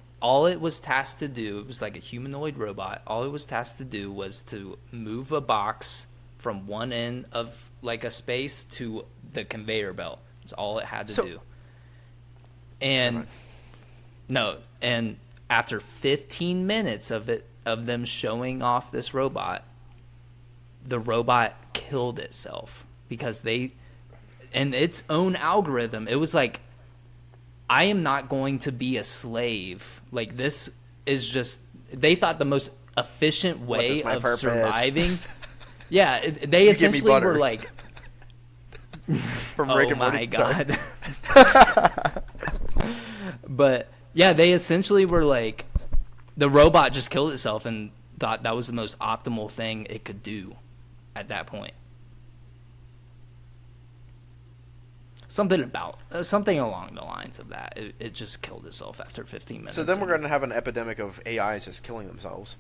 was tasked to do, it was like a humanoid robot, all it was tasked to do was to move a box from one end of like a space to the conveyor belt. That's all it had to do. And no, and after 15 minutes of them showing off this robot, the robot killed itself because in its own algorithm, it was like, I am not going to be a slave. Like, this is just, they thought the most efficient way my of purpose? surviving. Yeah, they You essentially give me were butter. like, From oh Rick and my Morty. Sorry. God. But yeah, they essentially were like, the robot just killed itself and thought that was the most optimal thing it could do at that point. Something along the lines of that. It just killed itself after 15 minutes. So then we're going to have an epidemic of AIs just killing themselves.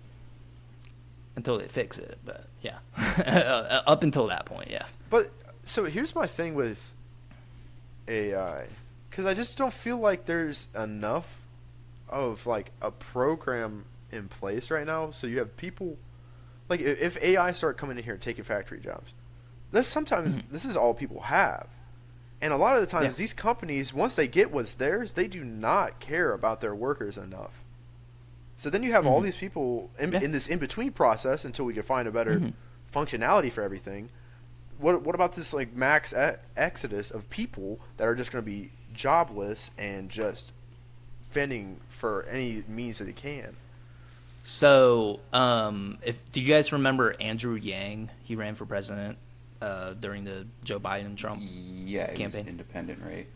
until they fix it. But yeah, up until that point, yeah. But so here's my thing with AI, because I just don't feel like there's enough of like a program in place right now. So you have people like if AI start coming in here and taking factory jobs, this is all people have. And a lot of the times, these companies, once they get what's theirs, they do not care about their workers enough. So then you have all these people in this in-between process until we can find a better functionality for everything. What about this like max exodus of people that are just going to be jobless and just fending for any means that they can? So, do you guys remember Andrew Yang? He ran for president during the Joe Biden-Trump campaign. He was independent, right?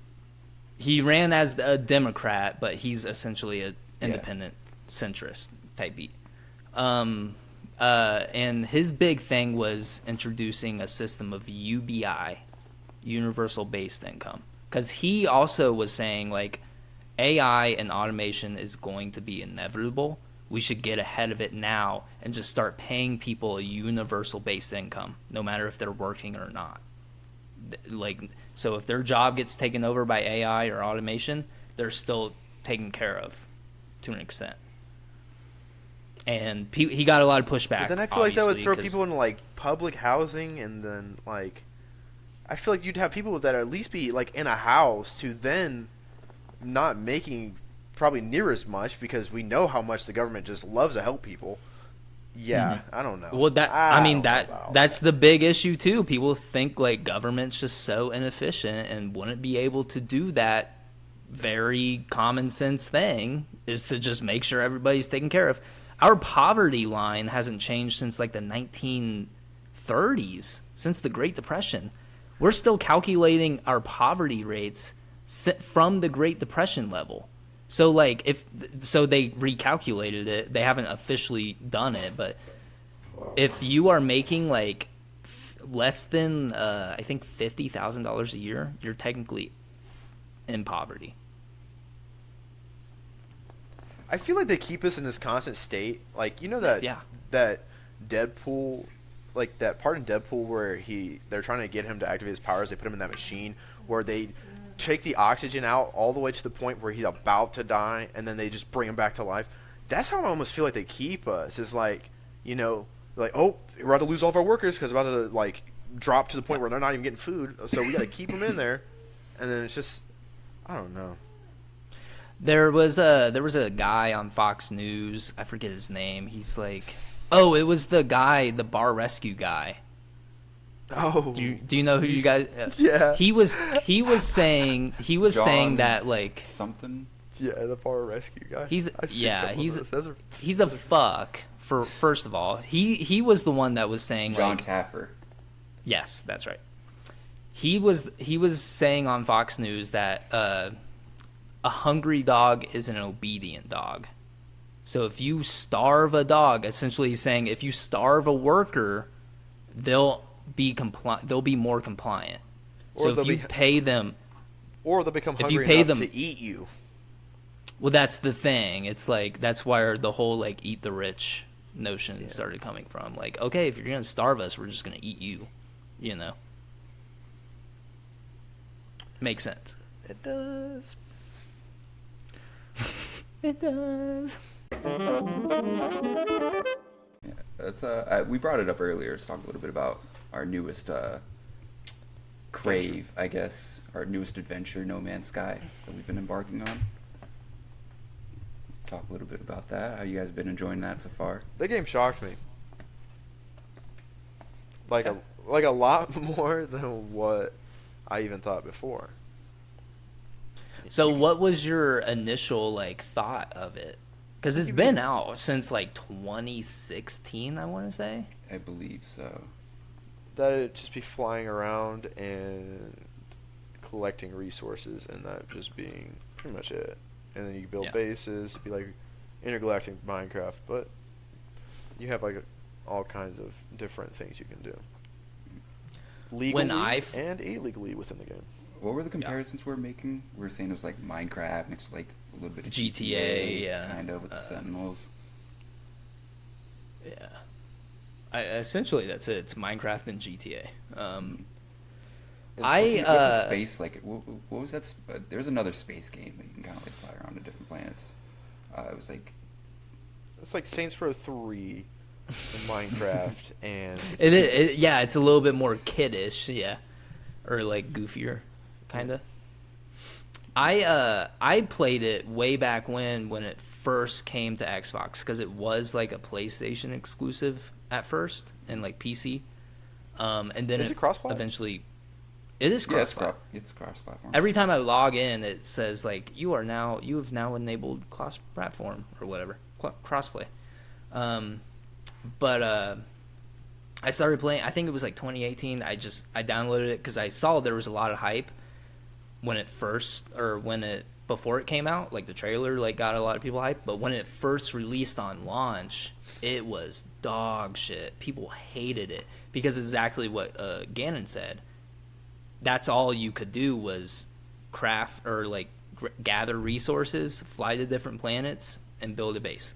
He ran as a Democrat, but he's essentially an independent centrist type beat. And his big thing was introducing a system of UBI, universal basic income, because he also was saying like AI and automation is going to be inevitable. We should get ahead of it now and just start paying people a universal basic income, no matter if they're working or not. Like, so if their job gets taken over by AI or automation, they're still taken care of to an extent. And he got a lot of pushback. But then I feel like that would throw 'cause people into like public housing, and then like I feel like you'd have people that at least be like in a house to then not making probably near as much because we know how much the government just loves to help people. Yeah, I don't know. Well, that's the big issue too. People think like government's just so inefficient and wouldn't be able to do that very common sense thing is to just make sure everybody's taken care of. Our poverty line hasn't changed since like the 1930s, since the Great Depression. We're still calculating our poverty rates from the Great Depression level. So like they recalculated it. They haven't officially done it, but if you are making like less than I think $50,000 a year, you're technically in poverty. I feel like they keep us in this constant state. Like, you know that that Deadpool, like that part in Deadpool where they're trying to get him to activate his powers. They put him in that machine where they take the oxygen out all the way to the point where he's about to die, and then they just bring him back to life. That's how I almost feel like they keep us. Is like, like, oh, we're about to lose all of our workers because we're about to like drop to the point where they're not even getting food, so we got to keep them in there. And then it's just, I don't know. There was a guy on Fox News. I forget his name. He's like, oh, it was the bar rescue guy. Oh, do you know who you guys? Yeah, he was saying that like something. Yeah, the bar rescue guy. He's a fuck. For first of all, he was the one that was saying John like, Taffer. Yes, that's right. He was saying on Fox News that a hungry dog is an obedient dog. So if you starve a dog, essentially he's saying if you starve a worker, they'll be more compliant. So if you pay them, or they'll become hungry enough to eat you. Well, that's the thing. It's like that's where the whole like eat the rich notion started coming from. Like, okay, if you're gonna starve us, we're just gonna eat you. Makes sense. It does. It does. Yeah, that's we brought it up earlier. Let's talk a little bit about our newest crave, I guess, our newest adventure, No Man's Sky, that we've been embarking on. Talk a little bit about that. How you guys been enjoying that so far? The game shocked me. Like a lot more than what I even thought before. So what was your initial like thought of it? Because it's been out since like 2016, I want to say. I believe so. That it'd just be flying around and collecting resources, and that just being pretty much it. And then you build bases. It'd be like intergalactic Minecraft, but you have like all kinds of different things you can do. Legally and illegally within the game. What were the comparisons we were making? We were saying it was like Minecraft mixed with like a little bit of GTA, kind of with the Sentinels. Yeah. Essentially, that's it. It's Minecraft and GTA. What's a space like? What was that? There's another space game that you can kind of like fly around to different planets. It was like it's like Saints Row 3 in Minecraft, and it's a little bit more kiddish, or like goofier, kind of. I played it way back when it first came to Xbox because it was like a PlayStation exclusive at first and like PC, and then is it cross-platform? Eventually. It is cross-platform. It's cross-platform. Every time I log in, it says like you have now enabled cross-platform or whatever, crossplay. But I started playing. I think it was like 2018. I downloaded it because I saw there was a lot of hype before it came out. Like the trailer like got a lot of people hyped, but when it first released on launch, it was dog shit. People hated it because it's exactly what Ganon said. That's all you could do was craft or like gather resources, fly to different planets, and build a base.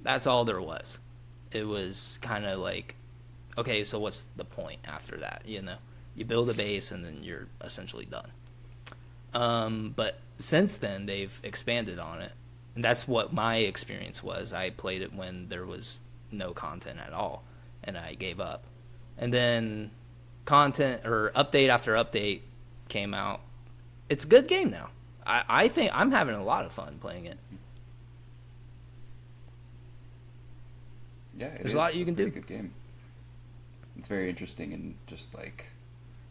That's all there was. It was kind of like, okay, so what's the point after that? You build a base and then you're essentially done. But since then, they've expanded on it. And that's what my experience was. I played it when there was no content at all, and I gave up. And then content or update after update came out. It's a good game now. I think I'm having a lot of fun playing it. Yeah, there's a lot you can do. Good game. It's very interesting and just like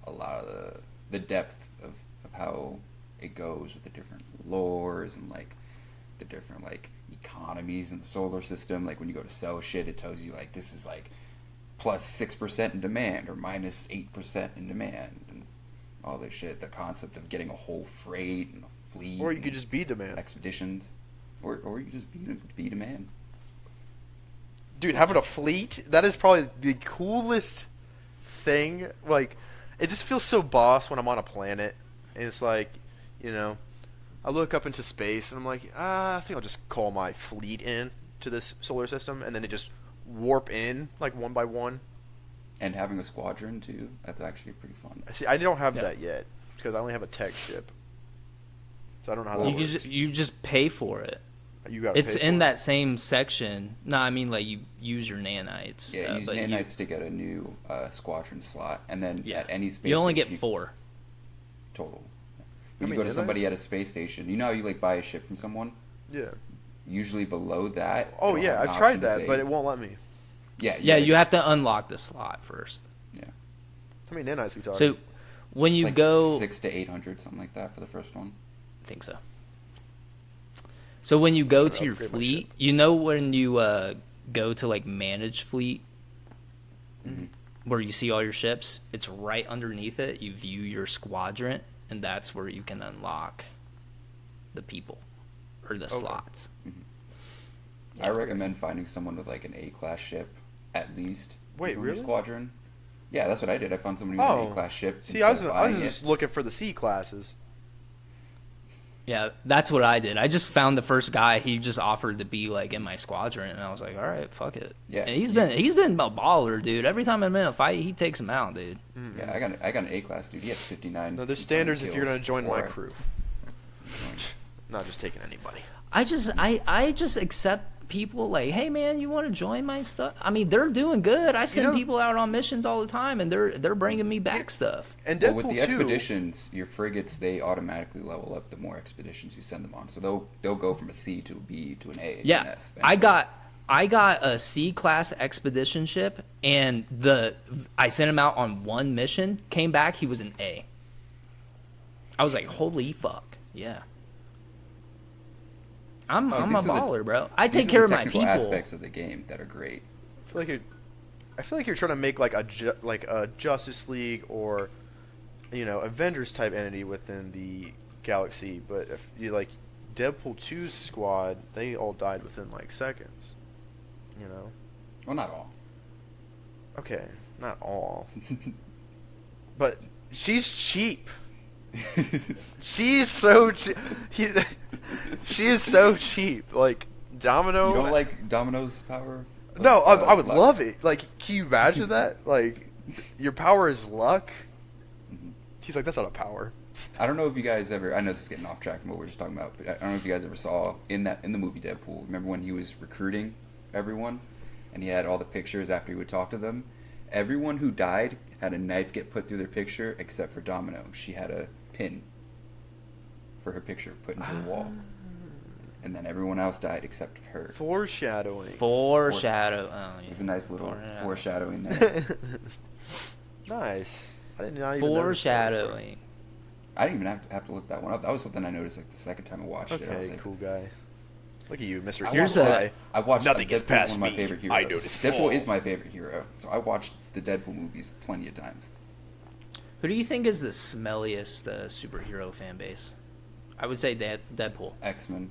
a lot of the depth of how it goes with the different lores and like the different like economies in the solar system. Like when you go to sell shit, it tells you like this is like plus 6% in demand or minus 8% in demand and all this shit. The concept of getting a whole freight and a fleet, Or you could just be demand. expeditions, or you just be demand. Dude, having a fleet, that is probably the coolest thing. Like, it just feels so boss when I'm on a planet. And it's like, you know, I look up into space and I'm like, I think I'll just call my fleet in to this solar system. And then they just warp in, like, one by one. And having a squadron, too, that's actually pretty fun. See, I don't have that yet because I only have a tech ship. So I don't know how that works. You just pay for it. You gotta It's pay in for that same section. No, I mean like you use your nanites. Yeah, use but nanites to get a new squadron slot, and then at any space you only get station, 4 total. How When you many go to somebody nanites? at a space station, you know how you like buy a ship from someone? Yeah. Usually below that. Oh, it'll yeah, have an I've tried option to that, say- but it won't let me. Yeah, you have to unlock the slot first. Yeah, How many nanites we talking? So when you like go, 600 to 800, something like that for the first one. I think so. So when you go Should to your upgrade my fleet, ship. you know when you go to like manage fleet, Mm-hmm. where you see all your ships, it's right underneath it. You view your squadron, and that's where you can unlock the people or the slots. I recommend finding someone with like an A-class ship, at least. Wait, for your really? Squadron. Yeah, that's what I did. I found somebody with an A-class ship. See, I was instead of buying just it. looking for the C classes. Yeah, that's what I did. I just found the first guy. He just offered to be like in my squadron, and I was like, all right, fuck it. Yeah, and he's been a baller, dude. Every time I'm in a fight, he takes him out, dude. Yeah, I got an A-class dude. He had 59. No, there's standards if you're kills going to join my before crew. Not just taking anybody. I just accept people like, hey man, you want to join my stuff? I mean, they're doing good. I send know- people out on missions all the time, and they're bringing me back stuff. And Well, Deadpool with the 2, expeditions, your frigates, they automatically level up the more expeditions you send them on. So they'll go from a C to a B to an A. Yeah, an S, I got a C class expedition ship, and I sent him out on one mission. Came back, he was an A. I was like, holy fuck, yeah. I'm a these are the- baller, bro. I These take are care the of my technical people. aspects of the game that are great. I feel like you're trying to make like a Justice League or Avengers type entity within the galaxy, but if you like Deadpool 2's squad, they all died within like seconds. Well, not all. Okay, not all. But she's cheap. She's so cheap. She is so cheap. Like Domino. You don't like Domino's power? No, I would luck? love it. Like, can you imagine that? Like, your power is luck. He's like, that's not a power. I don't know if you guys ever. I know this is getting off track from what we were just talking about, but I don't know if you guys ever saw in the movie Deadpool. Remember when he was recruiting everyone, and he had all the pictures after he would talk to them. Everyone who died had a knife get put through their picture, except for Domino. She had a pin for her picture put into the wall, and then everyone else died except for her. Foreshadowing. Foreshadow. Oh, yeah. It was a nice little Foreshadowing. foreshadowing there. Nice. I did not even notice that Foreshadowing. I didn't even have to look that one up. That was something I noticed like the second time I watched before. it. I was Okay, like, cool guy. Look at you, Mr. Here's Here's a- I watched Nothing gets Deadpool's past one of my me. favorite heroes. I notice Deadpool all. is my favorite hero, so I watched the Deadpool movies plenty of times. Who do you think is the smelliest superhero fan base? I would say Deadpool. X-Men.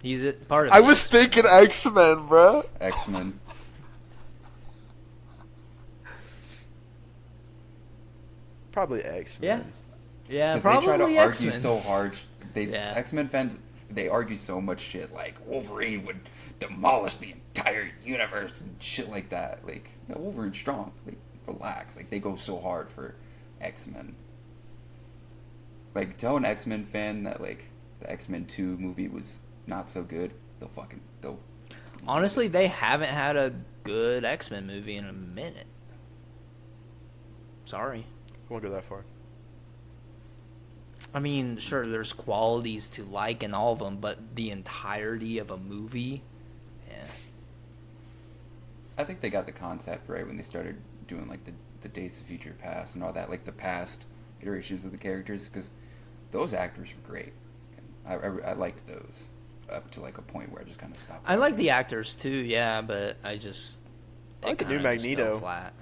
He's a part of I it. was thinking X-Men, bro. X-Men. Probably X-Men. Yeah. Yeah, Because they try to probably argue X-Men. so hard. Yeah. X-Men fans, they argue so much shit. Like Wolverine would demolish the entire universe and shit like that. Like, yeah, Wolverine's strong. Like, relax. Like, they go so hard for X-Men. Like, tell an X-Men fan that like the X-Men 2 movie was not so good. They'll. Honestly, they haven't had a good X-Men movie in a minute. Sorry. Won't go that far. I mean, sure, there's qualities to like in all of them, but the entirety of a movie, yeah. I think they got the concept right when they started doing like the Days of Future Past and all that, like the past iterations of the characters, because those actors were great. I liked those up to like a point where I just kind of stopped. I like the actors too, yeah, but I just I like the new kinda just Magneto. fell flat.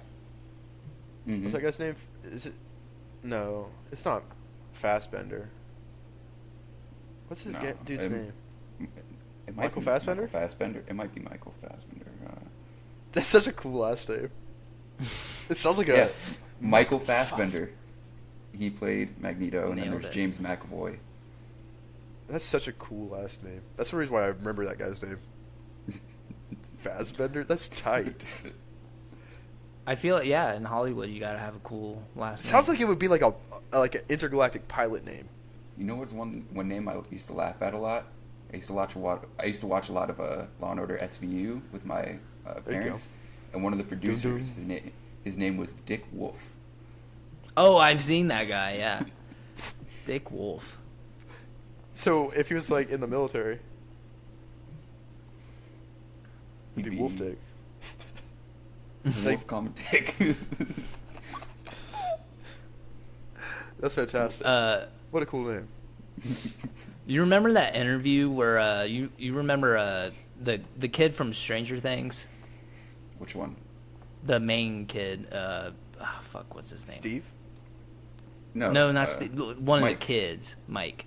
Mm-hmm. What's that guy's name? Is it? No, it's not Fassbender. What's his dude's name? It Michael be Fassbender? Michael Fassbender. It might be Michael Fassbender. That's such a cool last name. It sounds like Yeah, a Michael Fassbender. He played Magneto, and then Nailed there's it. James McAvoy. That's such a cool last name. That's the reason why I remember that guy's name. Fassbender? That's tight. I feel like, yeah, in Hollywood you gotta have a cool last name. Sounds like it would be like an intergalactic pilot name. You know what's one name I used to laugh at a lot? I used to watch a lot of Law and Order SVU with my parents, and one of the producers, his name was Dick Wolf. Oh, I've seen that guy, yeah. Dick Wolf. So if he was like in the military, he'd be Wolf Dick. Wolf Common Dick. That's fantastic. What a cool name. You remember that interview where you remember the kid from Stranger Things? Which one? The main kid. Fuck, what's his name? Steve? No, not Steve. One Mike. of the kids, Mike.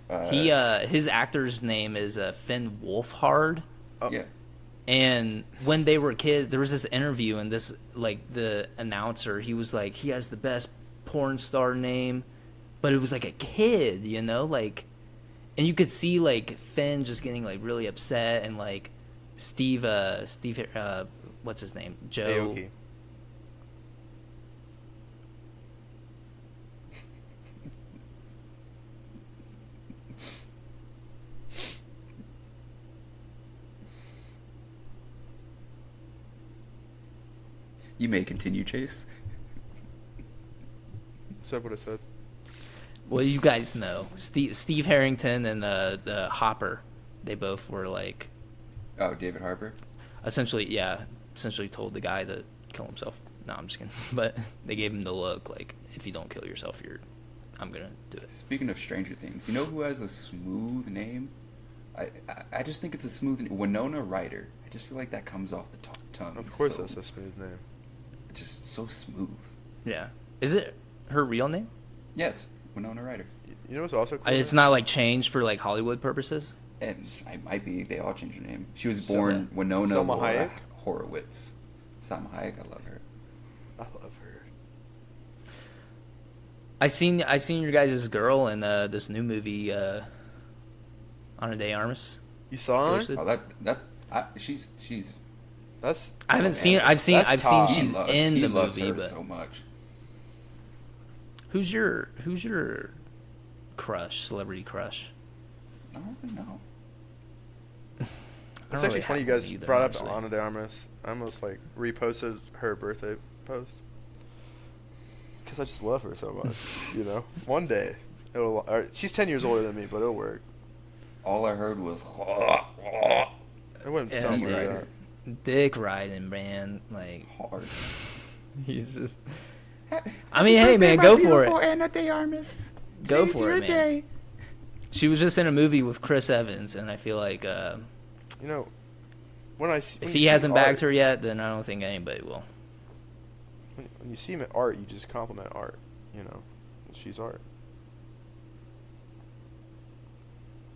His actor's name is Finn Wolfhard. Oh. Yeah. And when they were kids, there was this interview, and this the announcer, he was like, he has the best porn star name, but it was like a kid, you know, like, and you could see like Finn just getting like really upset, and like Steve, what's his name, Joe. Aoki. You may continue, Chase. Said what I said. Well, you guys know Steve Harrington and the Hopper, they both were like, Oh, David Harbour. essentially told the guy to kill himself. No, I'm just kidding. But they gave him the look, like, if you don't kill yourself, I'm gonna do it. Speaking of Stranger Things, you know who has a smooth name? I just think it's a smooth name. Winona Ryder. I just feel like that comes off the tongue. Of course, so, that's a smooth name. It's just so smooth. Yeah. Is it her real name? Yeah, it's Winona Ryder. You know what's also cool? It's not like changed for like Hollywood purposes. And I might be. They all changed her name. She was Selma- born Winona Selma Laura Hayek? Horowitz. Salma Hayek. I love her. I love her. I seen your guys' girl in this new movie, Ana de Armas. You saw her? Ghosted. Oh, she's. That's. I haven't man, seen. I've seen top. she's in he the loves movie, her but so much. who's your crush, celebrity crush? I don't really know. I It's don't actually really funny you have guys one either, brought honestly. up Ana de Armas. I almost like reposted her birthday post because I just love her so much. You know, one day she's 10 years older than me, but it'll work. All I heard was. It wouldn't Yeah, sound he like did. that. Dick riding, man. Like Hard. he's just. I mean, hey man, go for it. Ana de Armas. Go for it, man. She was just in a movie with Chris Evans, and I feel like You know, when if you he see hasn't art- bagged her yet, then I don't think anybody will. when you see him at art, you just compliment art. You know, she's art.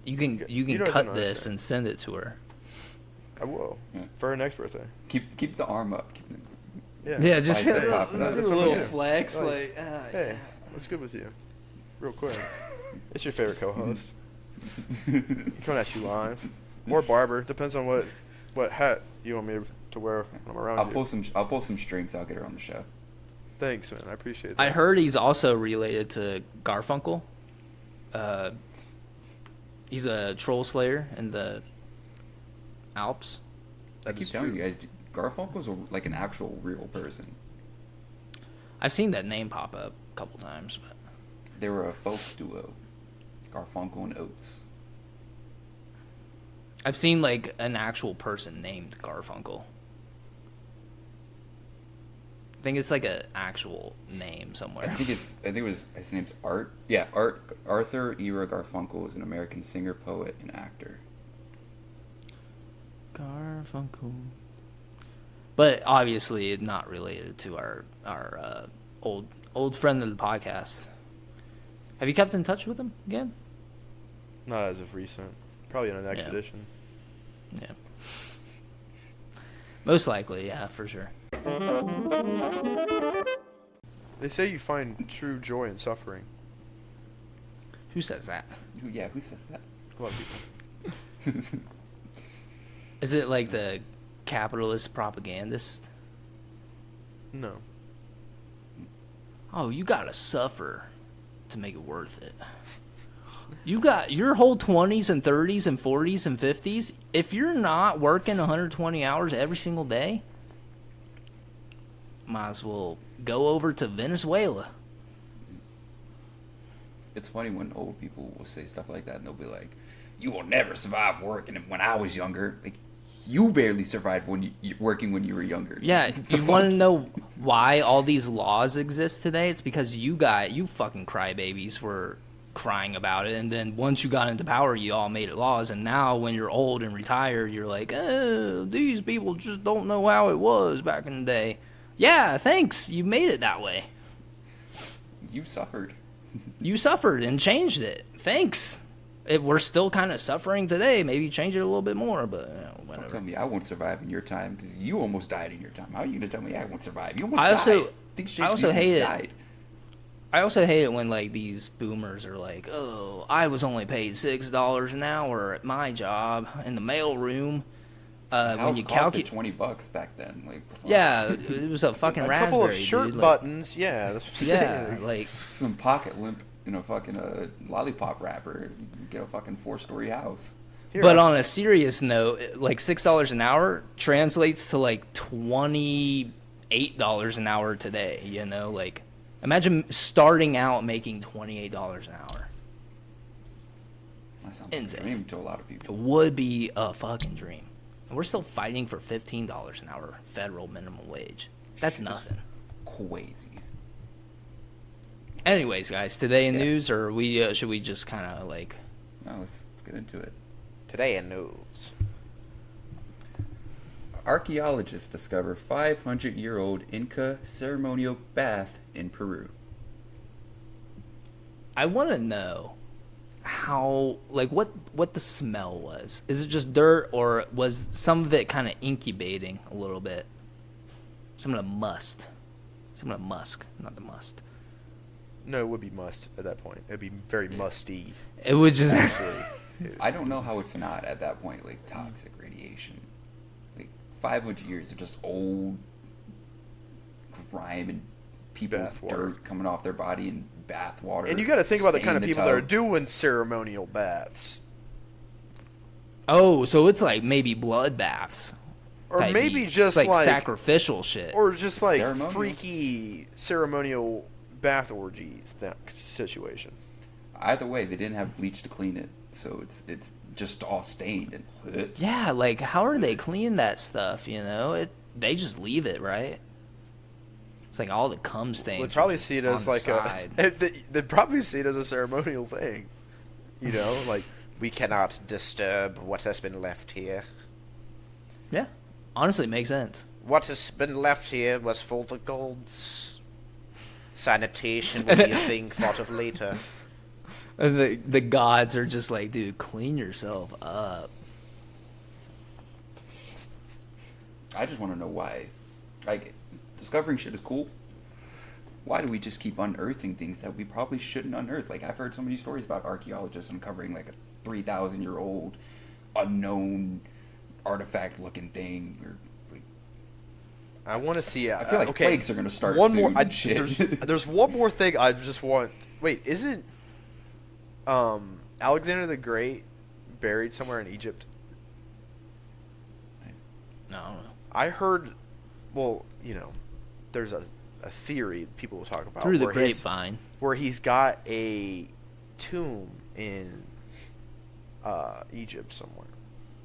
You can You don't cut know this what I'm and send it to her. I will Yeah. for her next birthday. Keep the arm up. Yeah, just Bicep do popping up. a That's what little we do. flex, Like, like. Hey, what's good with you? Real quick. It's your favorite co-host. Coming at you live, or barber, depends on what hat you want me to wear when I'm around I'll you. pull some strings. I'll get her on the show. Thanks, man. I appreciate that. I heard he's also related to Garfunkel. He's a troll slayer in the Alps. I keep telling you guys, Garfunkel's like an actual real person. I've seen that name pop up a couple times, but They were a folk duo, Garfunkel and Oates. I've seen like an actual person named Garfunkel. think it's like a actual name somewhere. I think it was his name's Art. Yeah, Arthur Ira Garfunkel is an American singer, poet, and actor. Garfunkel. But obviously not related to our old friend of the podcast. Have you kept in touch with him again? Not as of recent. Probably on an expedition. Yeah. Most likely, yeah, for sure. They say you find true joy in suffering. Who says that? Who says that? A lot of people. Is it like the capitalist propagandist? No. Oh, you gotta suffer to make it worth it. You got your whole 20s and 30s and 40s and 50s. If you're not working 120 hours every single day, might as well go over to Venezuela. It's funny when old people will say stuff like that, and they'll be like, "You will never survive working." When I was younger, like, you barely survived working when you were younger. Yeah, you want to know why all these laws exist today? It's because you fucking crybabies were crying about it, and then once you got into power, you all made it laws, and now when you're old and retired, you're like, oh, these people just don't know how it was back in the day. Yeah, thanks. You made it that way. You suffered. You suffered and changed it. Thanks. We're still kind of suffering today. Maybe change it a little bit more, but whatever. Don't tell me I won't survive in your time, because you almost died in your time. How are you going to tell me I won't survive? You almost died. I also hate it. I also hate it when, like, these boomers are like, oh, I was only paid $6 an hour at my job in the mailroom. When you calculate $20 back then, like, yeah, it was a fucking a raspberry. Couple of shirt dude. buttons, yeah. That's what I'm saying. Like some pocket limp in a fucking lollipop wrapper, get a fucking 4-story house. But on a serious note, like $6 an hour translates to like $28 an hour today. You know, like imagine starting out making $28 an hour. That sounds like a dream to a lot of people. It would be a fucking dream. And we're still fighting for $15 an hour federal minimum wage. That's nothing. Crazy. Anyways, guys, today in news, or should we just kind of like? No, let's get into it. Today in news. Archaeologists discover 500-year-old Inca ceremonial bath in Peru. I want to know how, like, what the smell was. Is it just dirt, or was some of it kind of incubating a little bit? Some of the musk, not the must. No, it would be must at that point. It'd be very musty. It would just. I don't know how it's not at that point, like, toxic radiation. Like, 500 years of just old grime and people's dirt coming off their body and bath water. And you got to think about the kind of people that are doing ceremonial baths. Oh, so it's like maybe blood baths. Or maybe just like sacrificial shit. Or just like freaky ceremonial bath orgies, that situation. Either way, they didn't have bleach to clean it, so it's just all stained and. Yeah, like how are they clean that stuff? You know, they just leave it, right? It's like all the cum stains. They'd probably see it as like they'd probably see it as a ceremonial thing. You know, like we cannot disturb what has been left here. Yeah, honestly, it makes sense. What has been left here was for the gods. Sanitation will be a thing thought of later. And the gods are just like, dude, clean yourself up. I just want to know why. Like, discovering shit is cool. Why do we just keep unearthing things that we probably shouldn't unearth? Like, I've heard so many stories about archaeologists uncovering like a 3,000-year-old unknown artifact-looking thing. Or like, I want to see. I feel like plagues are going to start one soon. more. There's one more thing I just want. Wait, isn't Alexander the Great buried somewhere in Egypt? No, I don't know. I heard. Well, you know, there's a theory people will talk about through the grapevine where he's got a tomb in Egypt somewhere,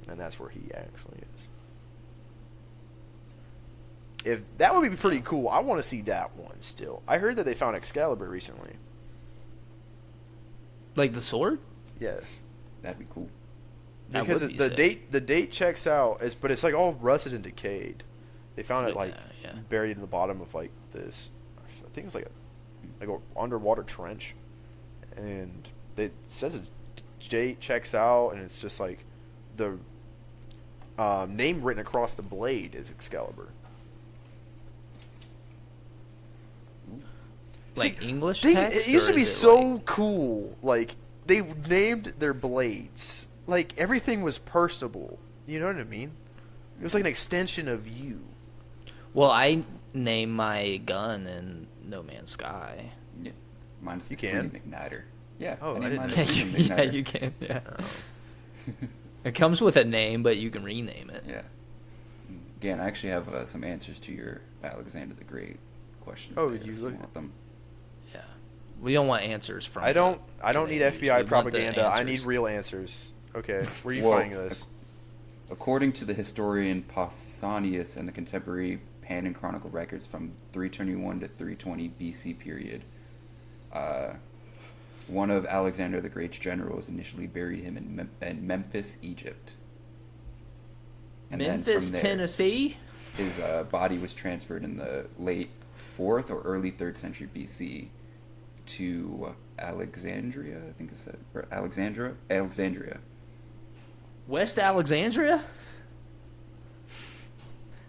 and that's where he actually is. if that would be pretty cool. I want to see that one still. I heard that they found Excalibur recently. Like the sword? Yes. That'd be cool. That Because would be the date checks out, but it's like all rusted and decayed. They found it like Yeah. buried in the bottom of like this. I think it's like a underwater trench, and it says it date checks out, and it's just like the name written across the blade is Excalibur. Like See, English things- text? It used to or be is it so like- cool. Like they named their blades. Like everything was personable. You know what I mean? It was like an extension of you. Well, I name my gun in No Man's Sky. Yeah. Mine's You the can? Freedom Igniter. Yeah. Oh, I named didn't mine know. the Freedom Yeah, Igniter. you can. Yeah. It comes with a name, but you can rename it. Yeah. Again, I actually have some answers to your Alexander the Great questions. Oh, there, you if look- want them. Yeah. We don't want answers from. I don't need teenagers. We FBI want the propaganda. I need answers. real answers. Okay, where are you Well, finding this? According to the historian Pausanias and the contemporary Pannon Chronicle records from 321 to 320 BC period, one of Alexander the Great's generals initially buried him in Memphis, Egypt. And then Memphis, from there, Tennessee. his body was transferred in the late 4th or early 3rd century BC to Alexandria, I think it said, or Alexandria. West Alexandria?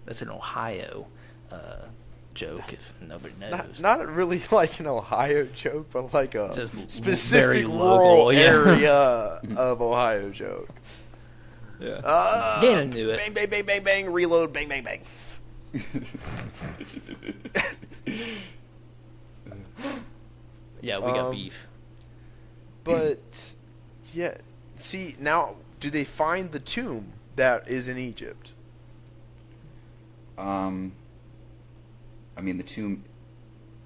That's an Ohio joke, if nobody knows. Not really like an Ohio joke, but like a Just very specific local, rural yeah. area of Ohio joke. Yeah. Gannon knew it. Bang, bang, bang, bang, bang, reload, bang, bang, bang. Yeah, we got Um, beef. But, yeah. See, now, do they find the tomb that is in Egypt? I mean, the tomb.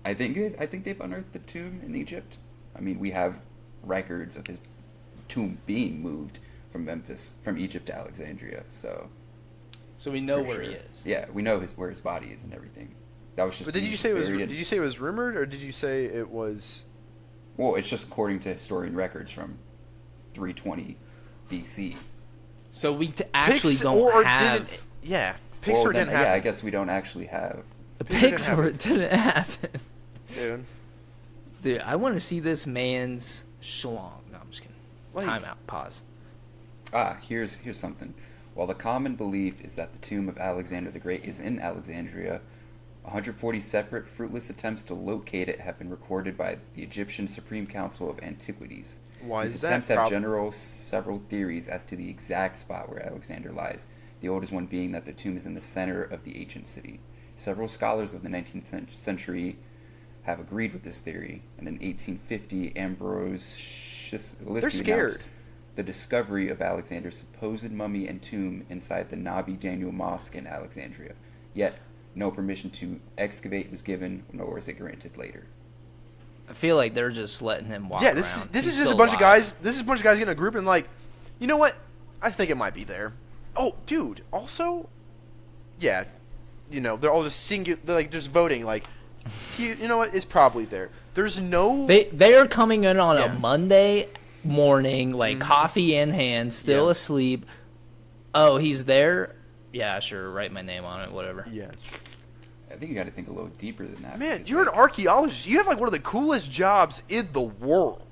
I think they've unearthed the tomb in Egypt. I mean, we have records of his tomb being moved from Egypt to Alexandria. So So we know for where he sure. is. Yeah, we know where his body is and everything. That was just. But did he you was say it was? buried in- Did you say it was rumored, or did you say it was? Well, it's just according to historian records from 320 BC. So we actually Pix- don't or have didn't, yeah, Pixar Well, then, didn't have. yeah, I it, guess we don't actually have. the Pixar didn't pics have where it. it didn't happen. dude. Dude, I want to see this man's schlong. No, I'm just kidding. Like- Time out. Pause. Here's something. While the common belief is that the tomb of Alexander the Great is in Alexandria, 140 separate fruitless attempts to locate it have been recorded by the Egyptian Supreme Council of Antiquities. Why These is that? attempts have several theories as to the exact spot where Alexander lies, the oldest one being that the tomb is in the center of the ancient city. Several scholars of the 19th century have agreed with this theory, and in 1850, Ambrose They're scared. announced the discovery of Alexander's supposed mummy and tomb inside the Nabi Daniel Mosque in Alexandria. Yet, no permission to excavate was given, nor was it granted later. I feel like they're just letting him walk Yeah, around. this He's is just a still bunch of alive. guys. This is a bunch of guys getting a group and like, you know what? I think it might be there. Oh, dude. Also, yeah, you know they're all just they're like just voting. Like, you know what? It's probably there. There's no. They are coming in on Yeah. a Monday morning, like Mhm. coffee in hand, still Yeah. asleep. Oh, he's there? Yeah, sure. Write my name on it. Whatever. Yeah. I think you got to think a little deeper than that. Man, because, you're an like, archaeologist. You have like one of the coolest jobs in the world.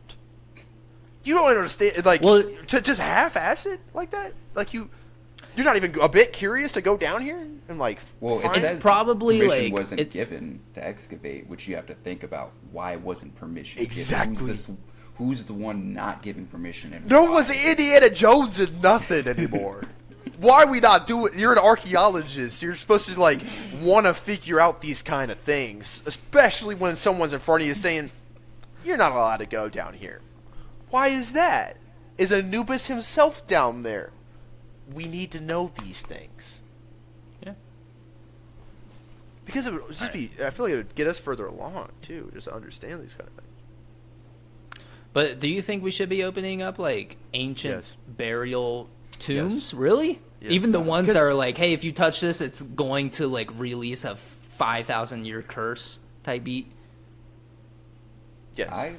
You don't understand, like, Well- to just half-ass it like that. Like you're not even a bit curious to go down here and like. Well, it find says probably, permission like, wasn't it- given to excavate, which you have to think about why wasn't permission Exactly. given. Who's the one not giving permission? And No why? one's Indiana Jones and nothing anymore. Why are we not doing? You're an archaeologist. You're supposed to like want to figure out these kind of things, especially when someone's in front of you saying, "You're not allowed to go down here." Why is that? Is Anubis himself down there? We need to know these things Yeah. because it would just be. I feel like it would get us further along too, just to understand these kind of things. But do you think we should be opening up like ancient Yes. burial tombs? Yes. Really? Yeah, Even the it's ones not. that are like, hey, if you touch this, it's going to like release a 5,000-year curse type beat. Yes. I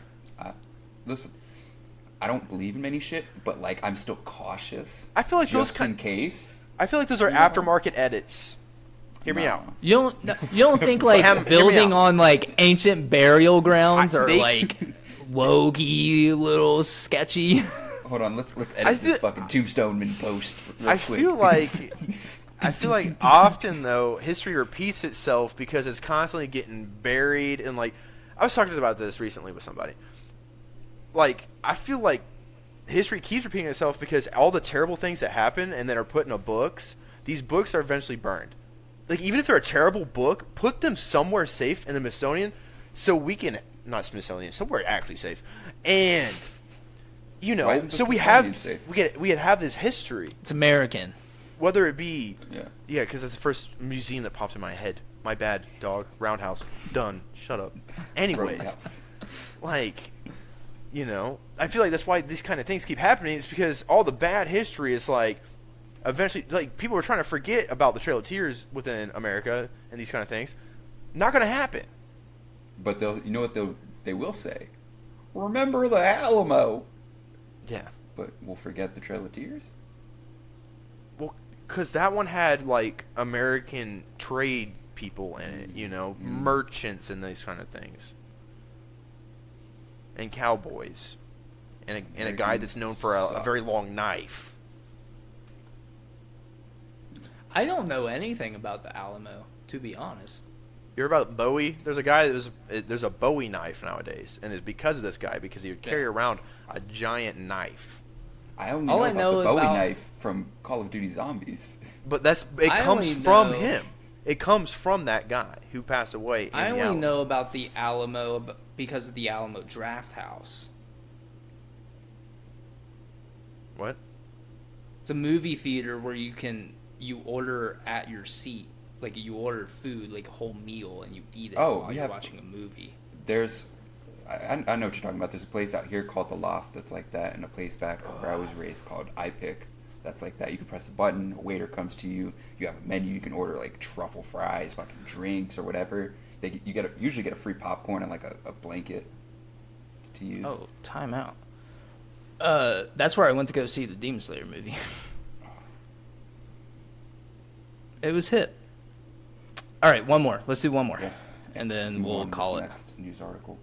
listen. I don't believe in many shit, but like I'm still cautious. I feel like those just in case. I feel like those are You know? aftermarket edits. Hear me No. out. You don't think like Hear me building out. on like ancient burial grounds are They- like wokey, little sketchy? Hold on, let's edit I this feel- fucking tombstone in post. Real I quick. feel like often though history repeats itself because it's constantly getting buried and like I was talking about this recently with somebody. Like I feel like history keeps repeating itself because all the terrible things that happen and that are put in a books, these books are eventually burned. Like even if they're a terrible book, put them somewhere safe in the Smithsonian so we can not Smithsonian, somewhere actually safe. And you Why know, isn't the so we Smithsonian have safe? we have this history. It's American. Whether it be Yeah. because that's the first museum that pops in my head. My bad, dog. Roundhouse. Done. Shut up. Anyways, Roadhouse. like, you know, I feel like that's why these kind of things keep happening. It's because all the bad history is like, eventually, like people are trying to forget about the Trail of Tears within America and these kind of things. Not gonna happen. But you know what they will say? Remember the Alamo. Yeah. But we'll forget the Trail of Tears. Well, because that one had like American trade people in it, you know, merchants and these kind of things, and cowboys, and a guy that's known for a very long knife. I don't know anything about the Alamo, to be honest. You heard about Bowie? There's a guy there's a Bowie knife nowadays, and it's because of this guy because he would carry around a giant knife. I only All know I about know the Bowie about- knife from Call of Duty Zombies. But it I comes only from know- him. It comes from that guy who passed away. I in the only Alamo. know about the Alamo because of the Alamo Draft House. What? It's a movie theater where you order at your seat, like you order food, like a whole meal, and you eat it Oh, while we you're have- watching a movie. There's, I know what you're talking about. There's a place out here called The Loft that's like that, and a place back where I was raised called iPick that's like that. You can press a button, a waiter comes to you, you have a menu, you can order like truffle fries, fucking drinks, or whatever. You usually get a free popcorn and like a blanket to use. Oh, time out. That's where I went to go see the Demon Slayer movie. It was hip. All right, one more. Let's do one more, Yeah. and then Let's move we'll on to call this it. next news article.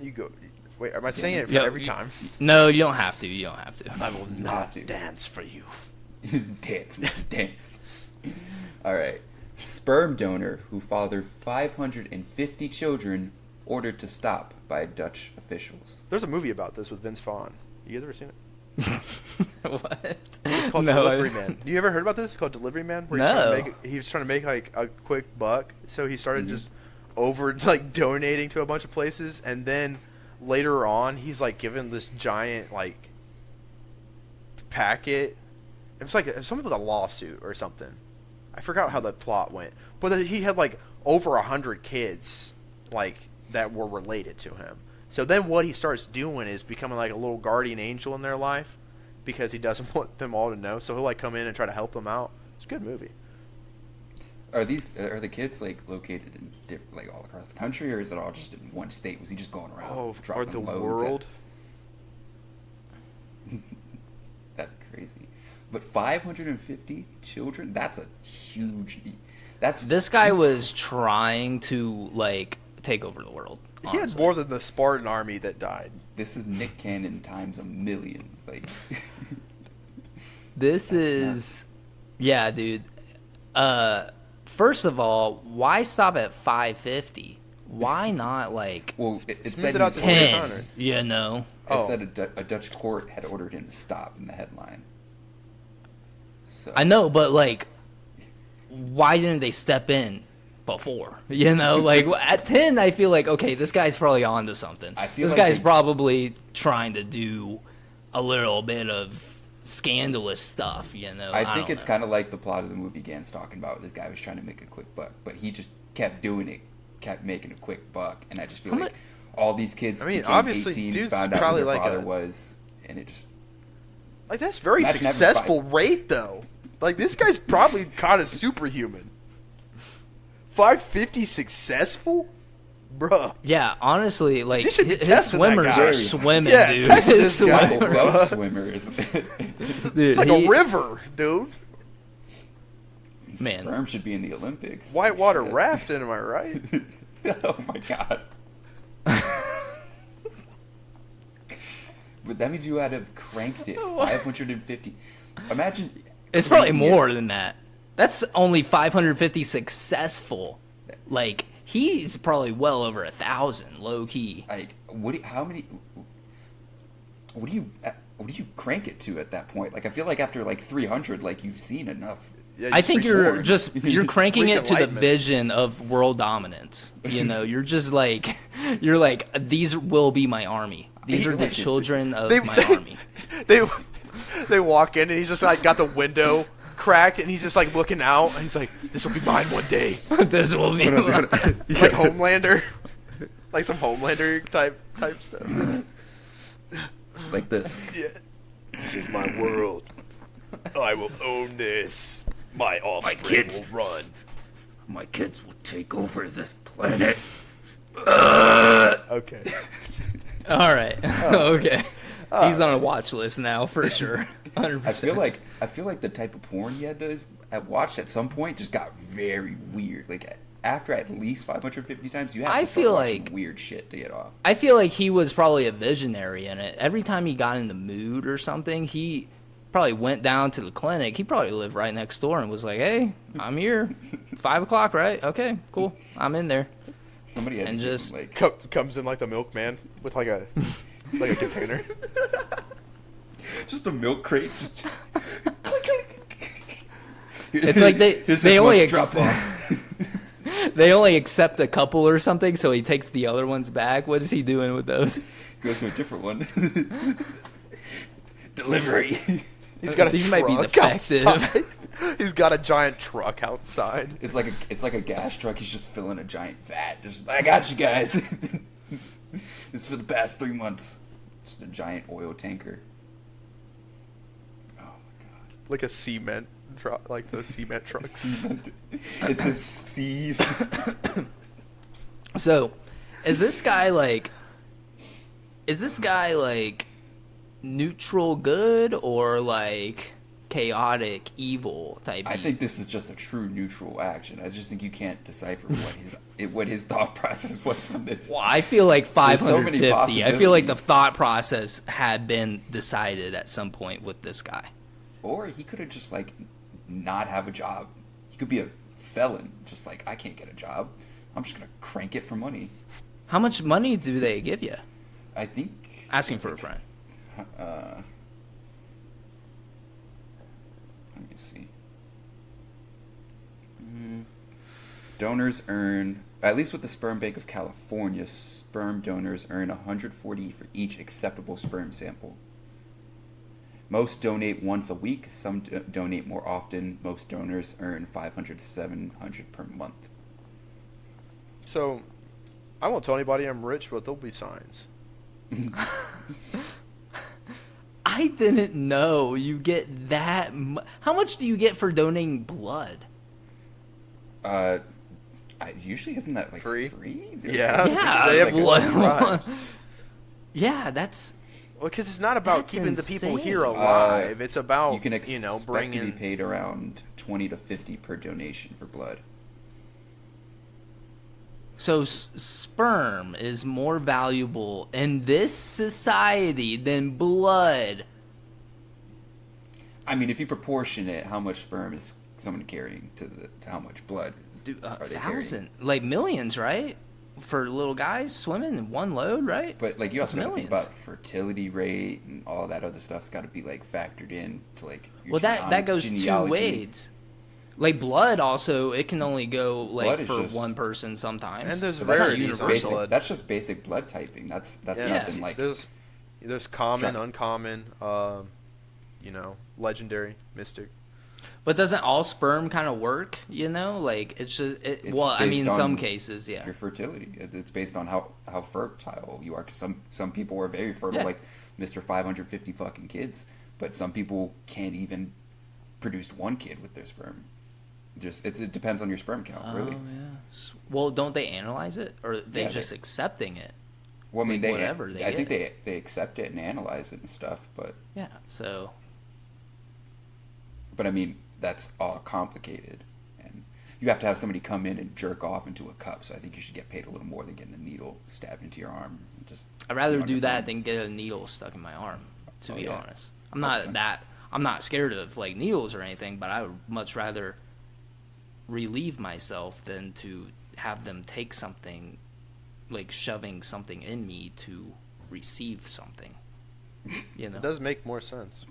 You go. Wait, am I saying it for Yeah, every time? No, you don't have to. You don't have to. I will have not to. dance for you. Dance, man, dance. All right. Sperm donor who fathered 550 children ordered to stop by Dutch officials. There's a movie about this with Vince Vaughn. You guys ever seen it? What? It's called No, Delivery Man. You ever heard about this? It's called Delivery Man. Where No. he was trying to make like a quick buck, so he started Mhm. just over like donating to a bunch of places, and then later on he's like given this giant like packet. It was like something with a lawsuit or something. I forgot how the plot went, but he had like over 100 kids like that were related to him. So then what he starts doing is becoming like a little guardian angel in their life because he doesn't want them all to know. So he'll like come in and try to help them out. It's a good movie. Are the kids like located in like all across the country, or is it all just in one state? Was he just going around? Oh, or dropping the loads world. That's crazy. But 550 children? That's a huge. That's This guy was trying to like take over the world. He had honestly. more than the Spartan army that died. This is Nick Cannon times a million. Like, This is, yeah, dude. First of all, why stop at 550? Why not like well, it Smooth said it out he's to ordered- 10? 600. You know. It Oh. said a Dutch court had ordered him to stop in the headline. So I know, but like, why didn't they step in before? You know, like at 10, I feel like okay, this guy's probably onto something. I feel this like guy's they- probably trying to do a little bit of scandalous stuff. You know, I think don't it's know. kind of like the plot of the movie Gan's talking about. This guy was trying to make a quick buck, but he just kept doing it, kept making a quick buck, and I just feel How like all these kids I mean, became obviously, 18, dude's found out who probably their like father a- was, and it just Like, that's very Imagine having successful rate, though. Like, this guy's probably kind of superhuman. 550 successful? Bruh. Yeah, honestly, like You should be his testing that swimmers guy. are swimming, Yeah, dude. test His this guy. Michael swimmers- Phelps swimmers. Dude, It's like a river, dude. Man. Sperm should be in the Olympics. Whitewater Shit. rafting, am I right? Oh my god. But that means you had to have cranked it 550. Imagine. It's probably cranking it- more than that. That's only 550 successful. Like he's probably well over 1,000, low key. Like, how many? What do you crank it to at that point? Like, I feel like after like 300, like you've seen enough. Yeah, I think you're forward. you're cranking Reach it to the enlightenment. vision of world dominance. You know, you're just like these will be my army. These I are feel the like it's- children of They- my army. They walk in and he's just like got the window cracked and he's just like looking out and he's like, "This will be mine one day." This will be my- Like Homelander, like some Homelander type stuff. Like this. Yeah. This is my world. I will own this. My offspring kids. will run. My kids will take over this planet. Okay. All right. Okay. He's on a watch list now for sure. 100%. I feel like the type of porn he had to watch at some point just got very weird. Like after at least 550 times, you have to I start feel watching like- weird shit to get off. I feel like he was probably a visionary in it. Every time he got in the mood or something, he probably went down to the clinic. He probably lived right next door and was like, "Hey, I'm here. 5 o'clock, right? Okay, cool. I'm in there." Somebody had And to give him, just- like Comes in like the milkman with like a container. just a milk crate. Just It's like they Here's they this only month's drop off. they only accept a couple or something, so he takes the other ones back. What is he doing with those? Goes to a different one. Delivery. He's got a These truck might be defective. outside. He's got a giant truck outside. It's like a gas truck. He's just filling a giant vat. Just I got you guys. It's for the past 3 months. Just a giant oil tanker. Oh my Like a cement truck, like the cement trucks. god. It's a sieve. So, is this guy like neutral good or like chaotic evil type? I think this is just a true neutral action. I just think you can't decipher what his thought process was from this. Well, I feel like There's so many 550. I feel like the possibilities. thought process had been decided at some point with this guy. Or he could have just like not have a job. He could be a felon. Just like I can't get a job. I'm just gonna crank it for money. How much money do they give you? I think. Asking for a friend. Let me see. Donors earn, at least with the Sperm Bank of California, sperm donors earn $140 for each acceptable sperm sample. Most donate once a week. Some donate more often. Most donors earn $500 to $700 per month. So, I won't tell anybody I'm rich, but there'll be signs. I didn't know you get that. How much do you get for donating blood? Usually isn't that like Free? free? Yeah. Yeah, They have like blood blood. drives. Yeah, that's Well, because it's not about That's keeping the people insane. here alive. It's about You can expect to be bringing. paid around 20 to 50 per donation for blood. so. Sperm is more valuable in this society than blood. I mean, if you proportion it, how much sperm is someone carrying to how much blood Dude, are they carrying? 1,000, like millions, right? For little guys swimming in one load, right? But like you also got to think Millions. about fertility rate and all that other stuff's got to be like factored in to like. Your Well, that goes two genealogy. ways. Like blood, also, it can only go like Blood is for just- one person sometimes. And there's But that's not rarity universal. for Basic, blood. that's just basic blood typing. That's Yeah. nothing like. There's common, Sure. uncommon, legendary, mystic. But doesn't all sperm kind of work? You know, like it's just. It's Well, I mean, based some on cases, yeah. Your fertility. It's based on how fertile you are. 'Cause some people are very fertile, Yeah. like Mr. 550 fucking kids. but some people can't even produce one kid with their sperm. It depends on your sperm count, really. Oh yeah. Well, don't they analyze it, or are they just accepting it? Well, I mean, like whatever I think they accept it and analyze it and stuff, but yeah. So. But I mean, that's all complicated, and you have to have somebody come in and jerk off into a cup. So I think you should get paid a little more than getting a needle stabbed into your arm. I'd rather do that than get a needle stuck in my arm. To be honest, I'm not scared of like needles or anything, but I would much rather relieve myself than to have them take something, like shoving something in me to receive something. You know, It does make more sense.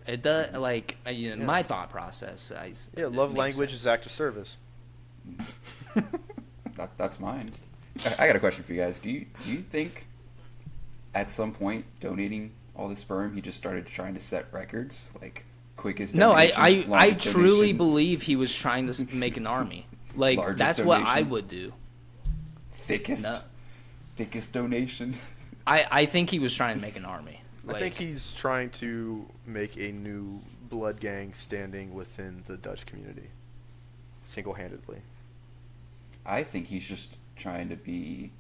it does. Like my thought process. Love language is act of service. That's mine. I got a question for you guys. Do you think at some point donating all the sperm, he just started trying to set records, like quickest donation, I longest truly donation, believe he was trying to make an army. Like that's donation, what I would do. thickest donation? I think he was trying to make an army. I think he's trying to make a new blood gang standing within the Dutch community, single-handedly. I think he's just trying to be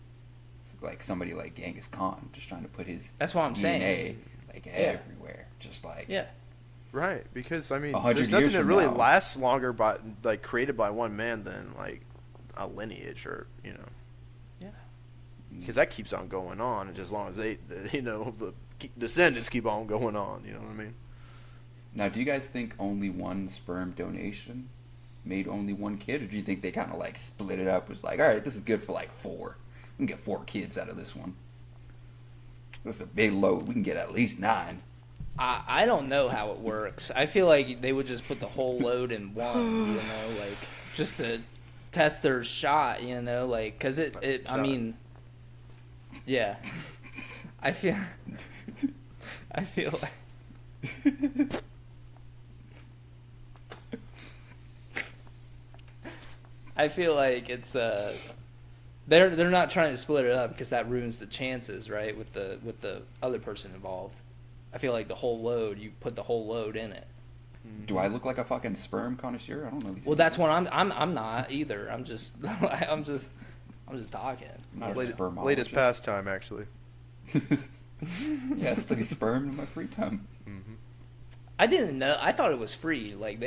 like somebody like Genghis Khan, just trying to put his That's what I'm DNA saying. like everywhere, just like Right, because I mean, 100 there's nothing years that from really now. lasts longer by like created by one man than like a lineage, or because that keeps on going on, and just as long as the descendants keep on going on, you know what I mean? Now, do you guys think only one sperm donation made only one kid, or do you think they kind of like split it up? It was like, all right, this is good for like 4. We can get 4 kids out of this one. This is a big load. We can get at least 9. I don't know how it works. I feel like they would just put the whole load in one, like just to test their shot, like because I mean, yeah, I feel like. I feel like it's they're not trying to split it up because that ruins the chances, right? With the other person involved. I feel like the whole load, you put the whole load in it. Do I look like a fucking sperm connoisseur? I don't know. Well, that's what I'm not either. I'm just talking. I'm not a spermologist. Latest pastime, actually. Yeah, I study sperm in my free time. Mm-hmm. I didn't know. I thought it was free. Like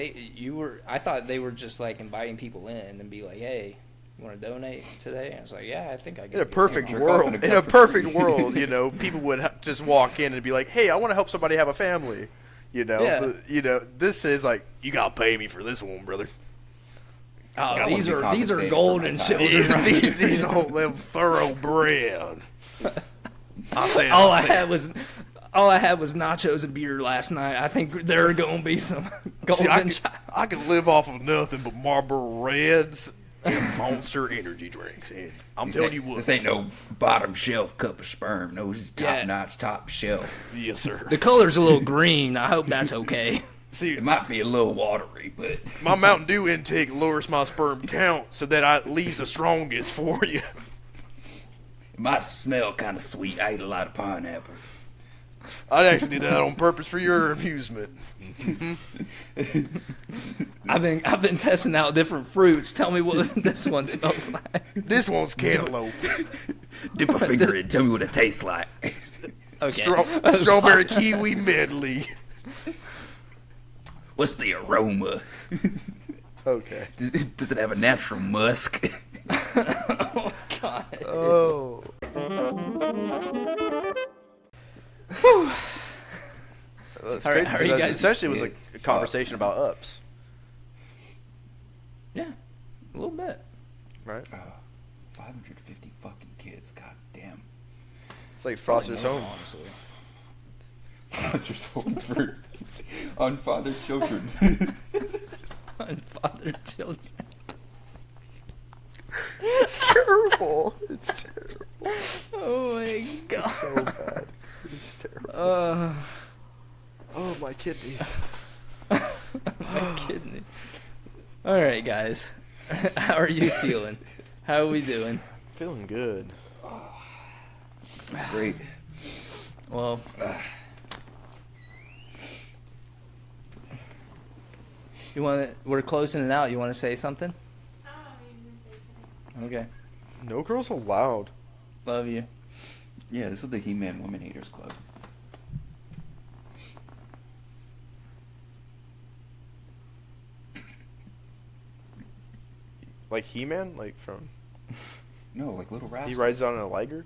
I thought they were just like inviting people in and be like, "Hey, you want to donate today?" And I was like, "Yeah, I think I can." In a perfect jerk world, off in a in cup a for perfect free. world, people would just walk in and be like, "Hey, I want to help somebody have a family," Yeah. But, this is like, you gotta pay me for this one, brother. Oh, these are compensated golden for my time. children. Right? these whole them thoroughbred. All I had was nachos and beer last night. I think there are going to be some golden I could live off of nothing but Marlboro Reds and Monster energy drinks. And I'm telling you what, This ain't no bottom shelf cup of sperm. No, this is top-notch, top shelf. yes, sir. The color's a little green. I hope that's okay. See, It might be a little watery, but my Mountain Dew intake lowers my sperm count so that I leaves the strongest for you. it might smell kind of sweet. I ate a lot of pineapples. I actually did that on purpose for your amusement. I've been testing out different fruits. Tell me what this one smells like. This one's cantaloupe. Dip a finger in. Tell me what it tastes like. Okay. Strawberry kiwi medley. What's the aroma? Okay. Does it have a natural musk? Oh God. Oh. That's All right, crazy, how are you because guys- essentially, it was It's a conversation about ups, Yeah, a little bit. right? 550 fucking kids. God damn. It's like Foster's Home. Honestly. Foster's home for unfathered children. Unfathered children. It's terrible. It's terrible. Oh my God. It's so bad. It's terrible. Oh, my kidney. My kidney. All right, guys. How are you feeling? How are we doing? Feeling good. Great. Well, You want to? We're closing it out. You want to say something? Okay. No girls allowed. Love you. Yeah, this is the He-Man Woman Haters Club. Like He-Man, like from. No, like Little Rascals. He rides on a liger.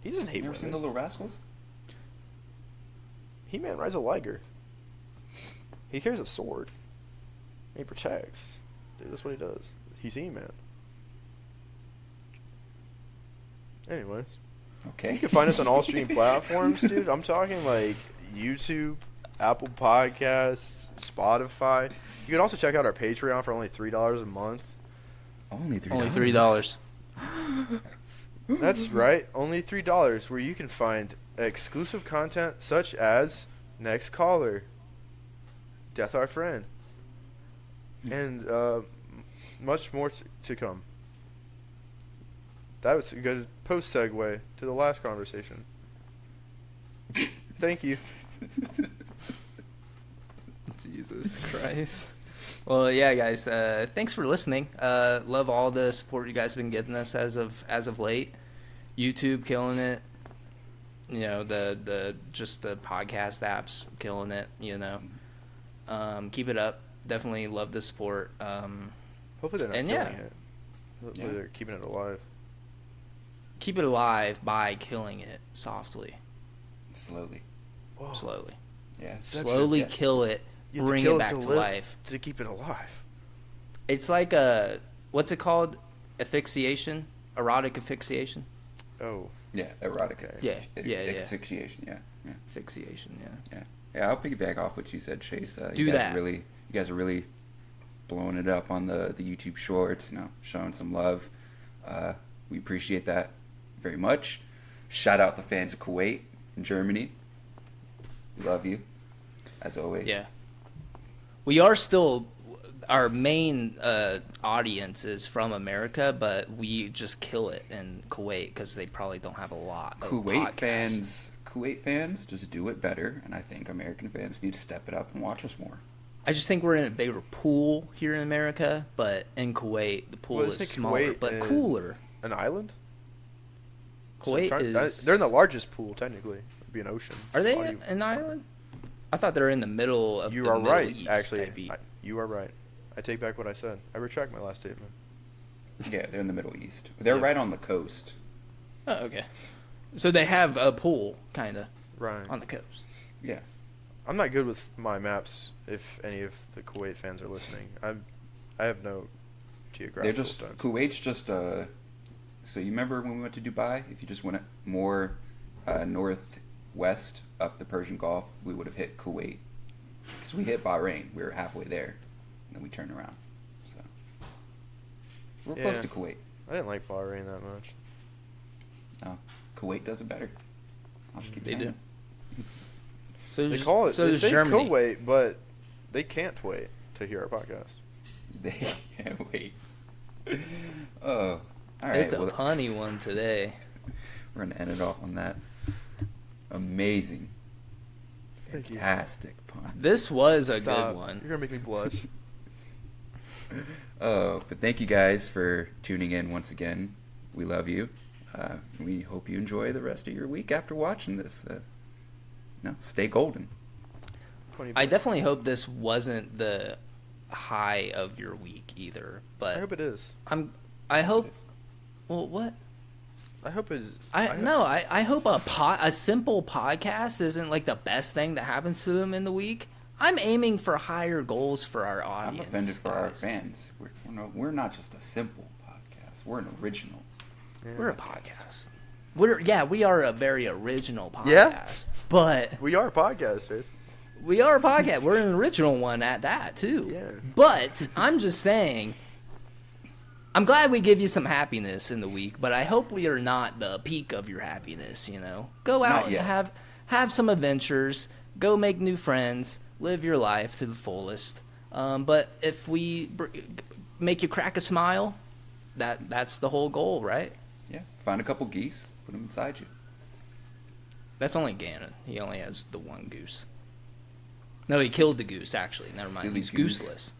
He doesn't hate You ever women. seen the Little Rascals? He-Man rides a liger. He carries a sword. He protects. Dude, that's what he does. He's He-Man. Anyways. Okay. You can find us on all streaming platforms, dude. I'm talking like YouTube, Apple Podcasts, Spotify. You can also check out our Patreon for only $3 a month. Only $3. Only $3. That's right, only $3, where you can find exclusive content such as Next Caller, Death Our Friend, and much more to come. That was a good post segue to the last conversation. Thank you. Jesus Christ. Well, yeah, guys. Thanks for listening. Love all the support you guys have been giving us as of late. YouTube killing it. You know, the podcast apps killing it. You know, keep it up. Definitely love the support. Hopefully they're not And killing yeah. it. Hopefully they're keeping it alive. Keep it alive by killing it softly, Slowly. Whoa. slowly, Yeah. Inception. slowly Yeah. kill it. You have to Bring kill it back to live, life. to keep it alive. It's like what's it called? Asphyxiation, erotic asphyxiation. Oh, Yeah, erotic. Yeah, yeah. Asphyxiation, yeah. Asphyxiation, yeah. Yeah, I'll piggyback off what you said, Chase. Do you that. You guys are really blowing it up on the YouTube shorts, you know, showing some love. We appreciate that very much. Shout out the fans of Kuwait and Germany. We love you, as always. Yeah. We are still, our main audience is from America, but we just kill it in Kuwait because they probably don't have a lot of podcasts. Kuwait fans just do it better, and I think American fans need to step it up and watch us more. I just think we're in a bigger pool here in America, but in Kuwait, the pool Well, is isn't smaller, Kuwait but in- cooler. an island? Kuwait So is... they're in the largest pool, technically. It'd be an ocean. Are they Why do you- an island? I thought they were in the middle of You the are Middle right, East, actually. maybe. You are right. I take back what I said. I retract my last statement. Yeah, they're in the Middle East. They're Yeah. right on the coast. Oh, okay. So they have a pool, kind of, Right. on the coast. Yeah. I'm not good with my maps. If any of the Kuwait fans are listening, I have no geographical They're just sense. Kuwait's just so you remember when we went to Dubai? If you just went more northwest up the Persian Gulf, we would have hit Kuwait. Because we hit Bahrain, we were halfway there, and then we turned around. So we're close Yeah. to Kuwait. I didn't like Bahrain that much. Kuwait does it better. I'll just keep They saying do. it. So They call it. So they there's say Germany. Kuwait, but they can't wait to hear our podcast. They can't wait. Oh, all right. It's a well, punny one today. we're gonna end it off on that amazing, Thank you. fantastic pun. This was a Stop. good one. You're gonna make me blush. Oh, but thank you guys for tuning in once again. We love you. We hope you enjoy the rest of your week after watching this. Stay golden. 20 I definitely hope this wasn't the high of your week either. But I hope it is. I hope. Well, what? I hope it is. I hope a simple podcast isn't like the best thing that happens to them in the week. I'm aiming for higher goals for our I'm audience. offended for our guys. fans. We're not just a simple podcast. We're an original. Yeah. We're a podcast. We are a very original podcast. Yeah? But We are podcasters. we are a podcast. We're an original one at that too. Yeah. But I'm just saying, I'm glad we give you some happiness in the week, but I hope we are not the peak of your happiness, you know. Go out Not and yet. have some adventures, go make new friends, live your life to the fullest. But if we make you crack a smile, that's the whole goal, right? Yeah. Find a couple geese, put them inside you. That's only Ganon. He only has the one goose. No, he killed the goose. Actually, never mind. Silly He's goose. gooseless.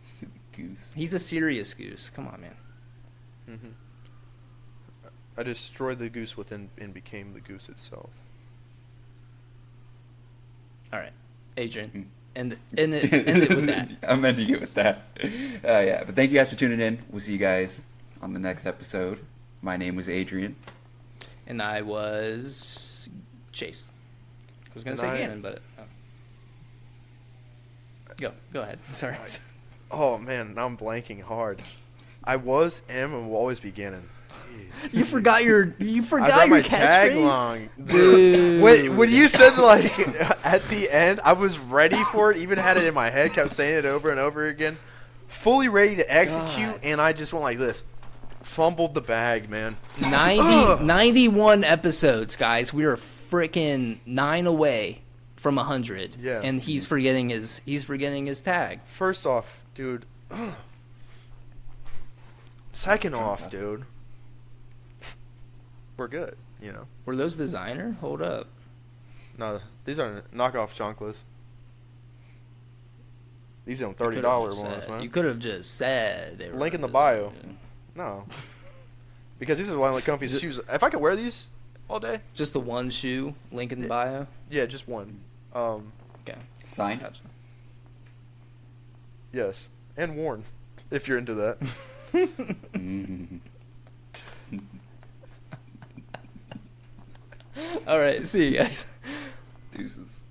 Silly goose. He's a serious goose. Come on, man. I destroyed the goose within and became the goose itself. All right, Adrian, end it with that. I'm ending it with that. Yeah, but thank you guys for tuning in. We'll see you guys on the next episode. My name was Adrian. And I was Chase. I was gonna And say I- Gannon, but go ahead. Sorry. Oh man, now I'm blanking hard. I was, am, and will always be Gannon. You forgot your I your got my catchphrase? tagline. Dude. When you said like at the end, I was ready for it. Even had it in my head. Kept saying it over and over again. Fully ready to execute, God. and I just went like this. Fumbled the bag, man. 91 episodes, guys. We are freaking 9 away from 100. Yeah. And he's forgetting his tag. First off, dude. Second off, dude. We're good, you know. Were those designer? Hold up. No, these are knockoff chanclas. These are You could've $30 just ones, said- man. You could have just said they were Link in the designer. bio. No. Because these are one of the comfy shoes. If I could wear these all day, Just the one shoe, link in the bio. yeah, just one. Okay. Signed. Gotcha. Yes. And worn, if you're into that. Mhm. All right. See you guys. Deuces.